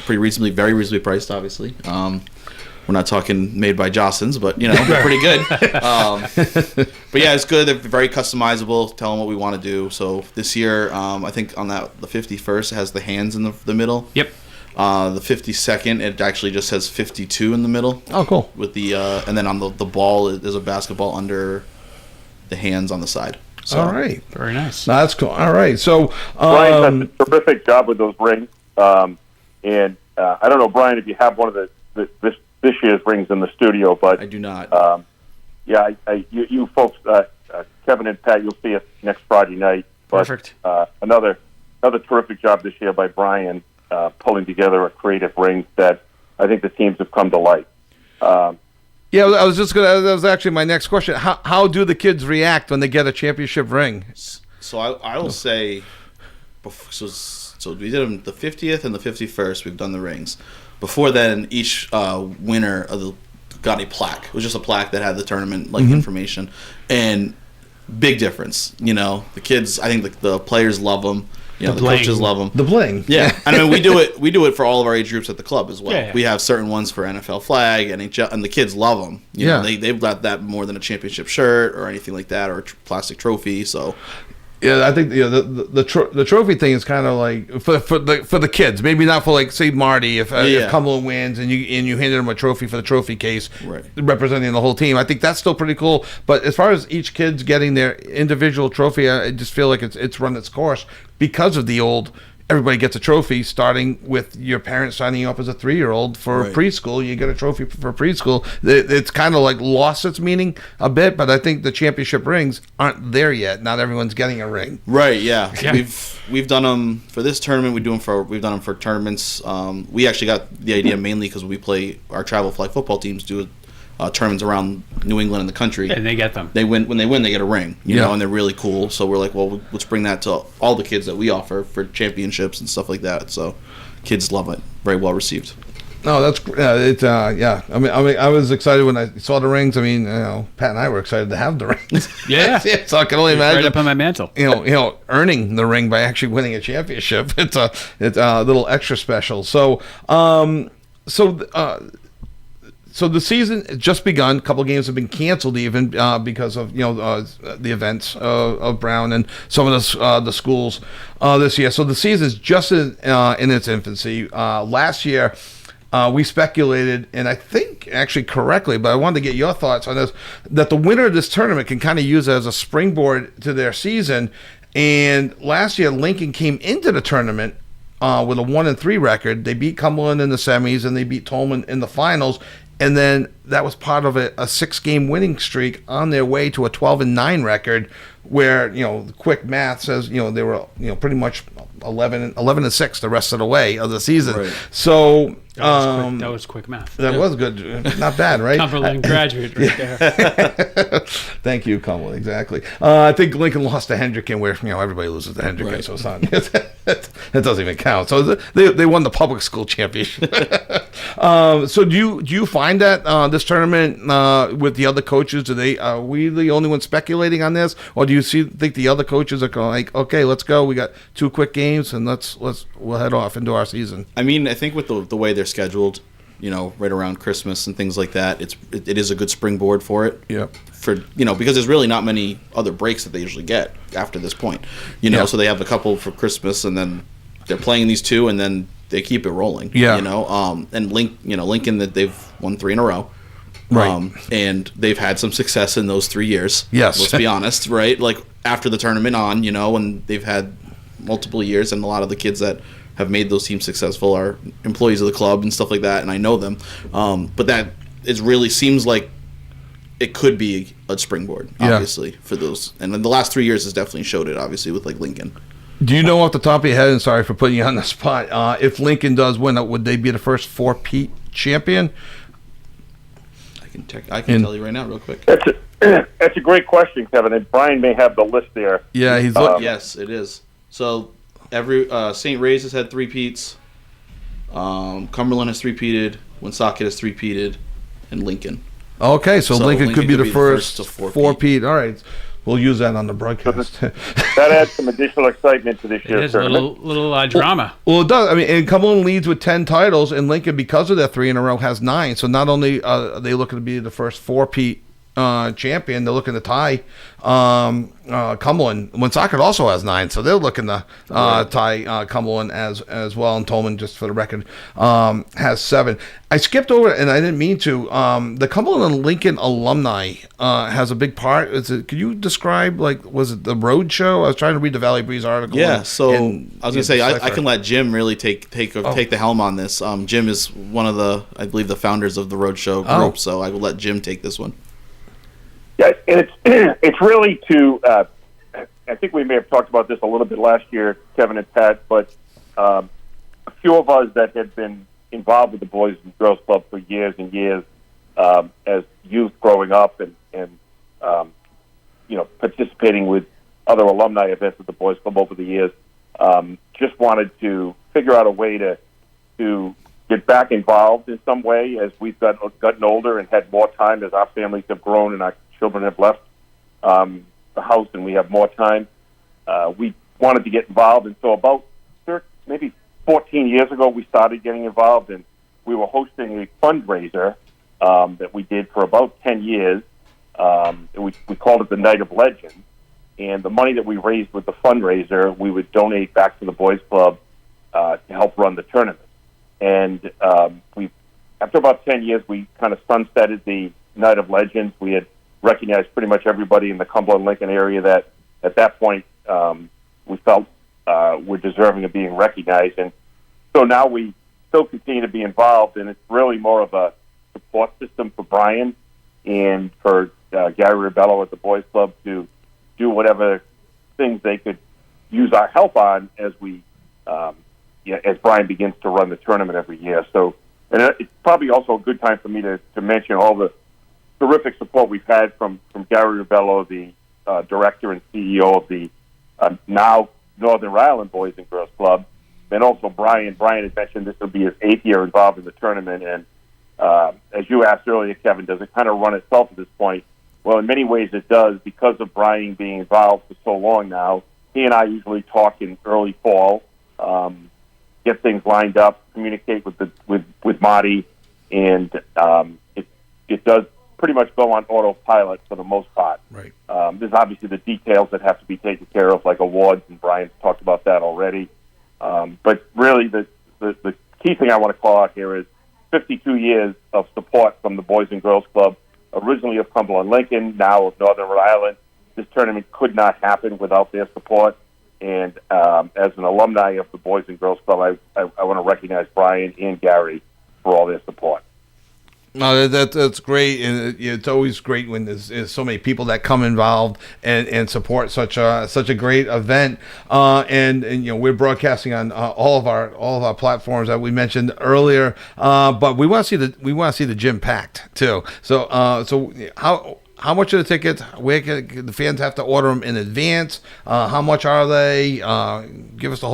S13: Very reasonably priced, obviously. We're not talking made by Jostens, but they're pretty good. But yeah, it's good. They're very customizable. Tell them what we want to do. So this year, I think on the 51st, it has the hands in the middle.
S4: Yep.
S13: The 52nd, it actually just has 52 in the middle.
S3: Oh, cool.
S13: With the and then on the ball, there's a basketball under the hands on the side. So,
S3: all right.
S4: Very nice.
S3: No, that's cool. All right. So
S9: Brian does a terrific job with those rings. And I don't know, Brian, if you have one of this year's rings in the studio, but
S13: I do not.
S9: You folks, Kevin and Pat, you'll see it next Friday night. But,
S4: Perfect.
S9: Another terrific job this year by Brian. Pulling together a creative ring that I think the teams have come to like.
S3: That was actually my next question. How do the kids react when they get a championship ring?
S13: So I will say, so we did them the 50th and the 51st. We've done the rings. Before then, each winner got a plaque. It was just a plaque that had the tournament information, and big difference. The kids, I think the players love them. The coaches love them.
S3: The bling.
S13: Yeah. And I mean, we do it for all of our age groups at the club as well.
S4: Yeah.
S13: We have certain ones for NFL flag, NHL, and the kids love them. You know, they've got that more than a championship shirt or anything like that, or a plastic trophy. So
S3: yeah, I think the trophy thing is kind of like for the kids. Maybe not for, like, say, Marty if Cumberland wins and you handed him a trophy for the trophy case,
S13: right,
S3: representing the whole team. I think that's still pretty cool. But as far as each kid's getting their individual trophy, I just feel like it's run its course because of the old. Everybody gets a trophy, starting with your parents signing you up as a 3-year-old for preschool. You get a trophy for preschool. It's kind of like lost its meaning a bit, but I think the championship rings aren't there yet. Not everyone's getting a ring.
S13: Right? Yeah. We've done them for this tournament. We've done them for tournaments. We actually got the idea mainly because we play our travel flag football teams do tournaments around New England and the country,
S4: and they get them.
S13: When they win, they get a ring, you know, and they're really cool. So we're like, well, let's bring that to all the kids that we offer for championships and stuff like that. So kids love it. Very well received.
S3: No, that's yeah. I mean, I was excited when I saw the rings. I mean, Pat and I were excited to have the rings.
S4: Yeah.
S3: So I can only imagine
S4: right up on my mantle.
S3: Earning the ring by actually winning a championship. It's a little extra special. So So the season has just begun. A couple of games have been canceled even because of the events of Brown and some of the schools this year. So the season is just in its infancy. Last year we speculated, and I think actually correctly, but I wanted to get your thoughts on this, that the winner of this tournament can kind of use it as a springboard to their season. And last year Lincoln came into the tournament with a 1-3 record. They beat Cumberland in the semis and they beat Tolman in the finals. And then that was part of a 6-game winning streak on their way to a 12-9 record, where quick math says they were pretty much 11-6 the rest of the way of the season. Right. So
S4: That was quick math.
S3: That was good. Not bad, right?
S4: Cumberland graduate right there.
S3: Thank you, Cumberland. Exactly. I think Lincoln lost to Hendricken, where everybody loses to Hendricken, right. So it's not. It doesn't even count. So they won the public school championship. So do you find that this tournament with the other coaches, are we the only ones speculating on this, or do you think the other coaches are going like, okay, let's go. We got 2 quick games, and we'll head off into our season.
S13: I mean, I think with the way they're scheduled, right around Christmas and things like that, it is a good springboard for it.
S3: Yeah.
S13: Because there's really not many other breaks that they usually get after this point. So they have a couple for Christmas, and then they're playing these 2, and then they keep it rolling.
S3: Yeah.
S13: And Lincoln, that they've won 3 in a row.
S3: Right.
S13: And they've had some success in those 3 years.
S3: Yes.
S13: Let's be honest, right? Like after the tournament on, and they've had multiple years, and a lot of the kids that have made those teams successful are employees of the club and stuff like that, and I know them. But that really seems like it could be a springboard, obviously, for those. And then the last 3 years has definitely showed it, obviously, with like Lincoln.
S3: Do you know off the top of your head, and sorry for putting you on the spot, if Lincoln does win, would they be the first 4-peat champion?
S13: I can tell you right now, real quick.
S9: That's a great question, Kevin. And Brian may have the list there.
S3: Yeah, he's
S13: yes, it is. So every St. Ray's has had 3 peats. Cumberland has 3-peated. Woonsocket has 3-peated, and Lincoln.
S3: Okay, so Lincoln could be the first
S13: to
S3: 4-peat. All right. We'll use that on the broadcast.
S9: That adds some additional excitement to this year's tournament.
S4: A little drama.
S3: Well, it does. I mean, and Cumberland leads with 10 titles, and Lincoln, because of their 3 in a row, has 9. So not only are they looking to be the first 4-peat champion, they're looking to tie Cumberland. Woonsocket also has 9, so they're looking to tie Cumberland as well. And Tolman, just for the record, has 7. I skipped over it, and I didn't mean to. The Cumberland and Lincoln alumni has a big part. Could you describe, was it the road show? I was trying to read the Valley Breeze article.
S13: Yeah, so I was going to say, I can let Jim really take the helm on this. Jim is one of I believe, the founders of the road show group, so I will let Jim take this one.
S9: Yeah, and it's really I think we may have talked about this a little bit last year, Kevin and Pat, but a few of us that had been involved with the Boys and Girls Club for years and years as youth growing up and participating with other alumni events at the Boys Club over the years, just wanted to figure out a way to get back involved in some way as we've gotten older and had more time as our families have grown and our children have left the house and we have more time. We wanted to get involved, and so about maybe 14 years ago we started getting involved, and we were hosting a fundraiser that we did for about 10 years. We called it the Night of Legends, and the money that we raised with the fundraiser we would donate back to the Boys Club to help run the tournament. And after about 10 years, we kind of sunsetted the Night of Legends. We had recognized pretty much everybody in the Cumberland-Lincoln area that at that point we felt were deserving of being recognized. And so now we still continue to be involved, and it's really more of a support system for Brian and for Gary Ribello at the Boys Club to do whatever things they could use our help on as we as Brian begins to run the tournament every year. So, and it's probably also a good time for me to mention all the terrific support we've had from Gary Ribello, the director and CEO of the now Northern Rhode Island Boys and Girls Club, and also Brian. Brian had mentioned this will be his 8th year involved in the tournament, and as you asked earlier, Kevin, does it kind of run itself at this point? Well, in many ways it does, because of Brian being involved for so long now. He and I usually talk in early fall, get things lined up, communicate with Marty, and it does pretty much go on autopilot for the most part.
S3: Right.
S9: There's obviously the details that have to be taken care of, like awards, and Brian's talked about that already. But really, the key thing I want to call out here is 52 years of support from the Boys and Girls Club, originally of Cumberland-Lincoln, now of Northern Rhode Island. This tournament could not happen without their support. And as an alumni of the Boys and Girls Club, I want to recognize Brian and Gary for all their support.
S3: No, that's great, and it's always great when there's so many people that come involved and support such a great event. And we're broadcasting on all of our platforms that we mentioned earlier. But we want to see the gym packed too. So how much are the tickets? Where can the fans have to order them in advance? How much are they? Give us the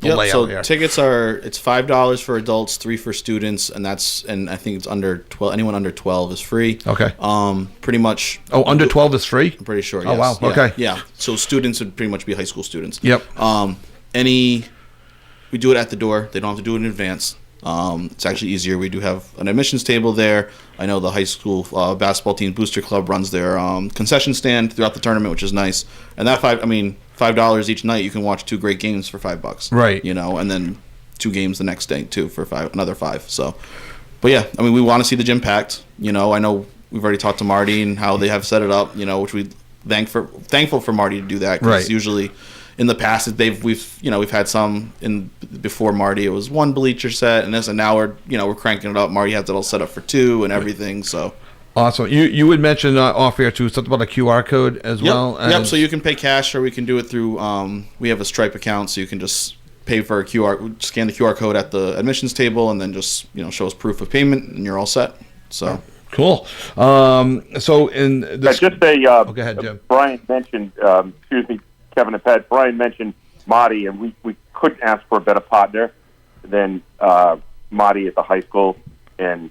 S3: layout
S13: so
S3: here.
S13: Tickets it's $5 for adults, $3 for students, and I think it's under 12. Anyone under 12 is free.
S3: Okay.
S13: Pretty much.
S3: Oh, under 12 is free?
S13: I'm pretty sure.
S3: Oh,
S13: yes.
S3: wow. Okay.
S13: Yeah. So students would pretty much be high school students.
S3: Yep.
S13: We do it at the door. They don't have to do it in advance. It's actually easier. We do have an admissions table there. I know the high school basketball team booster club runs their concession stand throughout the tournament, which is nice. And that $5 each night, you can watch 2 great games for $5.
S3: Right.
S13: And then 2 games the next day too for another $5. So, but yeah, we want to see the gym packed. I know we've already talked to Marty and how they have set it up. Which we thankful for Marty to do that.
S3: Right.
S13: Usually, in the past, we've had some before Marty. It was 1 bleacher set, and now we're cranking it up. Marty has it all set up for 2 and everything. So
S3: awesome. You would mention off air too something about a QR code as well.
S13: Yep. So you can pay cash, or we can do it through. We have a Stripe account, so you can just pay for a scan the QR code at the admissions table, and then just show us proof of payment, and you're all set. So
S3: cool. So in this,
S9: just a
S3: go ahead, Jim.
S9: Brian mentioned. Excuse me. Kevin and Pat, Brian mentioned Marty, and we couldn't ask for a better partner than Marty at the high school. And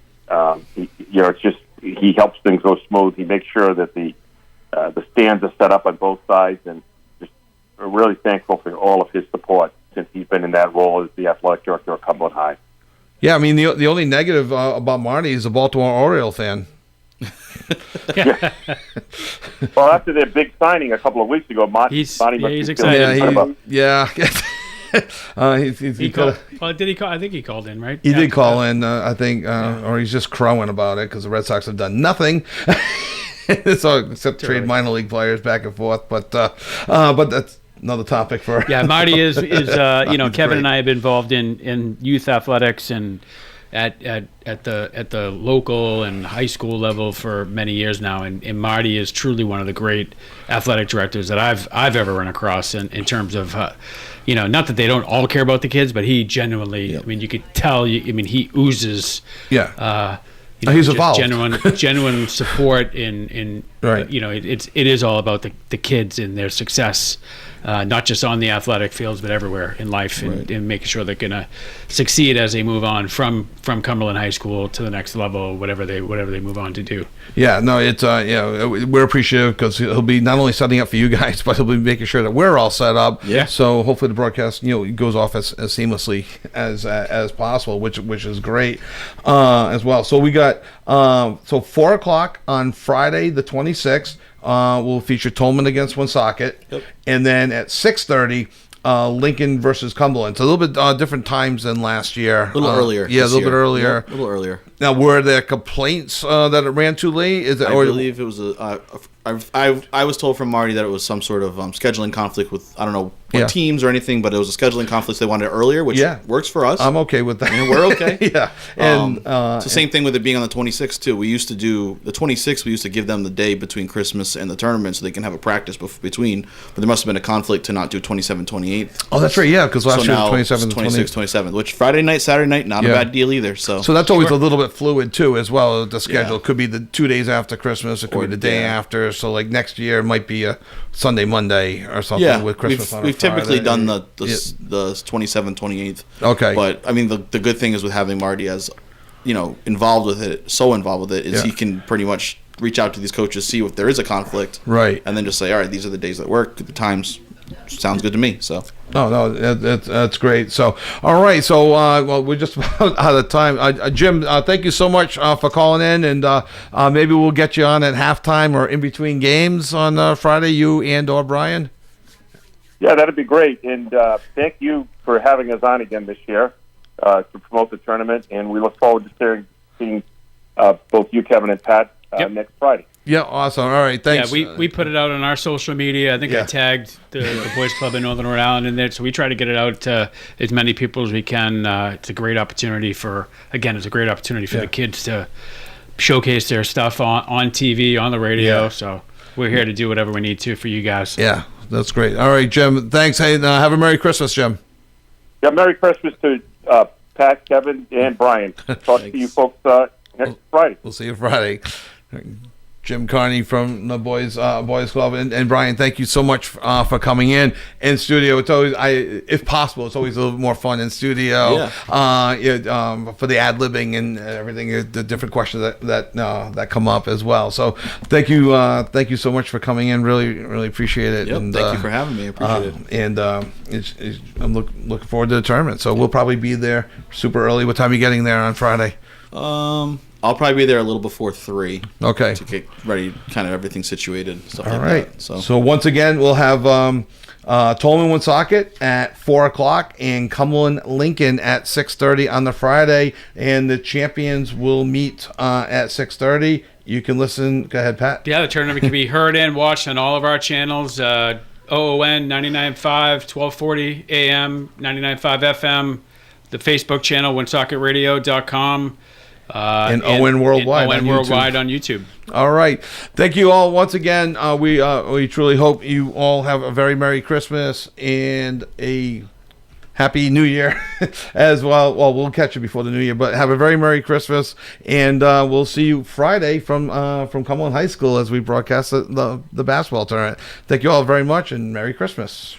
S9: he helps things go smooth. He makes sure that the stands are set up on both sides, and just we're really thankful for all of his support since he's been in that role as the athletic director of Cumberland High.
S3: Yeah, the only negative about Marty is a Baltimore Oriole fan.
S9: Well, after their big signing a couple of weeks ago,
S4: he's excited.
S3: He called.
S4: Well, did he call? I think he called in, right?
S3: He did call in. I think, or he's just crowing about it because the Red Sox have done nothing. Except trade minor league players back and forth, but that's another topic for.
S4: Yeah, Marty is Kevin
S3: great.
S4: and I have been involved in youth athletics and at the local and high school level for many years now, and Marty is truly one of the great athletic directors that I've ever run across in terms of not that they don't all care about the kids, but he genuinely, you could tell, he oozes
S3: he's evolved.
S4: genuine support in
S3: right.
S4: It is all about the kids and their success, not just on the athletic fields but everywhere in life, and making sure they're going to succeed as they move on from Cumberland High School to the next level, whatever they move on to do.
S3: Yeah, no, it's we're appreciative because he'll be not only setting up for you guys, but he'll be making sure that we're all set up.
S4: Yeah.
S3: So hopefully the broadcast goes off as seamlessly as possible, which is great as well. So we got 4:00 on Friday the 26th. Will feature Tolman against Woonsocket, and then at 6:30. Lincoln versus Cumberland. So a little bit different times than last year.
S13: A little earlier.
S3: Yeah, a little bit earlier.
S13: Yep, a little earlier.
S3: Now, were there complaints that it ran too late?
S13: I believe it was I was told from Marty that it was some sort of scheduling conflict with, I don't know what teams or anything, but it was a scheduling conflict. So they wanted it earlier, which works for us.
S3: I'm okay with that.
S13: And we're okay.
S3: Yeah. And
S13: it's the same thing with it being on the 26th, too. We used to do the 26th, we used to give them the day between Christmas and the tournament so they can have a practice between. But there must have been a conflict to not do 27th, 28th.
S3: Oh, that's right, yeah, because last year was 27th,
S13: 26th, 27th, which Friday night, Saturday night, not a bad deal either. So
S3: that's always a little bit fluid, too, as well. The schedule could be the 2 days after Christmas. It could be the day after. So, like, next year it might be a Sunday, Monday or something with Christmas on a
S13: We've
S3: Friday.
S13: typically done the 27th, 28th.
S3: Okay.
S13: But, the good thing is with having Marty as, involved with it, is he can pretty much reach out to these coaches, see if there is a conflict.
S3: Right.
S13: And then just say, all right, these are the days that work, the times. Sounds good to me. So
S3: no, that's great. So all right, so we're just about out of time. Jim, thank you so much for calling in, and maybe we'll get you on at halftime or in between games on Friday. You and or Brian.
S9: Yeah, that'd be great. And thank you for having us on again this year to promote the tournament. And we look forward to seeing both you, Kevin, and Pat next Friday.
S3: Yeah, awesome. All right, thanks.
S4: Yeah, we put it out on our social media. I think I tagged the Boys Club in Northern Rhode Island in there, so we try to get it out to as many people as we can. It's a great opportunity for the kids to showcase their stuff on TV, on the radio.
S3: Yeah.
S4: So we're here to do whatever we need to for you guys.
S3: Yeah, that's great. All right, Jim. Thanks. Hey, have a Merry Christmas, Jim.
S9: Yeah, Merry Christmas to Pat, Kevin, and Brian. Talk to you folks next Friday.
S3: We'll see you Friday. Jim Carney from the Boys Club, and Brian, thank you so much for coming in studio. It's always, if possible, it's always a little bit more fun in studio. For the ad libbing and everything, the different questions that come up as well. So thank you so much for coming in. Really appreciate it.
S13: Yep,
S3: and
S13: thank you for having me. I appreciate it.
S3: And I'm looking forward to the tournament. So we'll probably be there super early. What time are you getting there on Friday?
S13: I'll probably be there a little before 3.
S3: Okay.
S13: To get ready, kind of everything situated. Stuff
S3: All
S13: like
S3: right.
S13: That.
S3: So once again, we'll have Tolman Woonsocket at 4:00 and Cumberland Lincoln at 6:30 on the Friday, and the champions will meet at 6:30. You can listen. Go ahead, Pat.
S4: Yeah, the tournament can be heard and watched on all of our channels. OON 99.5, 1240 AM, 99.5 FM, the Facebook channel, WoonsocketRadio.com.
S3: And ON Worldwide
S4: on YouTube.
S3: All right. Thank you all once again. We truly hope you all have a very Merry Christmas and a Happy New Year as well. Well, we'll catch you before the New Year, but have a very Merry Christmas, and we'll see you Friday from Cumberland High School as we broadcast the basketball tournament. Thank you all very much, and Merry Christmas.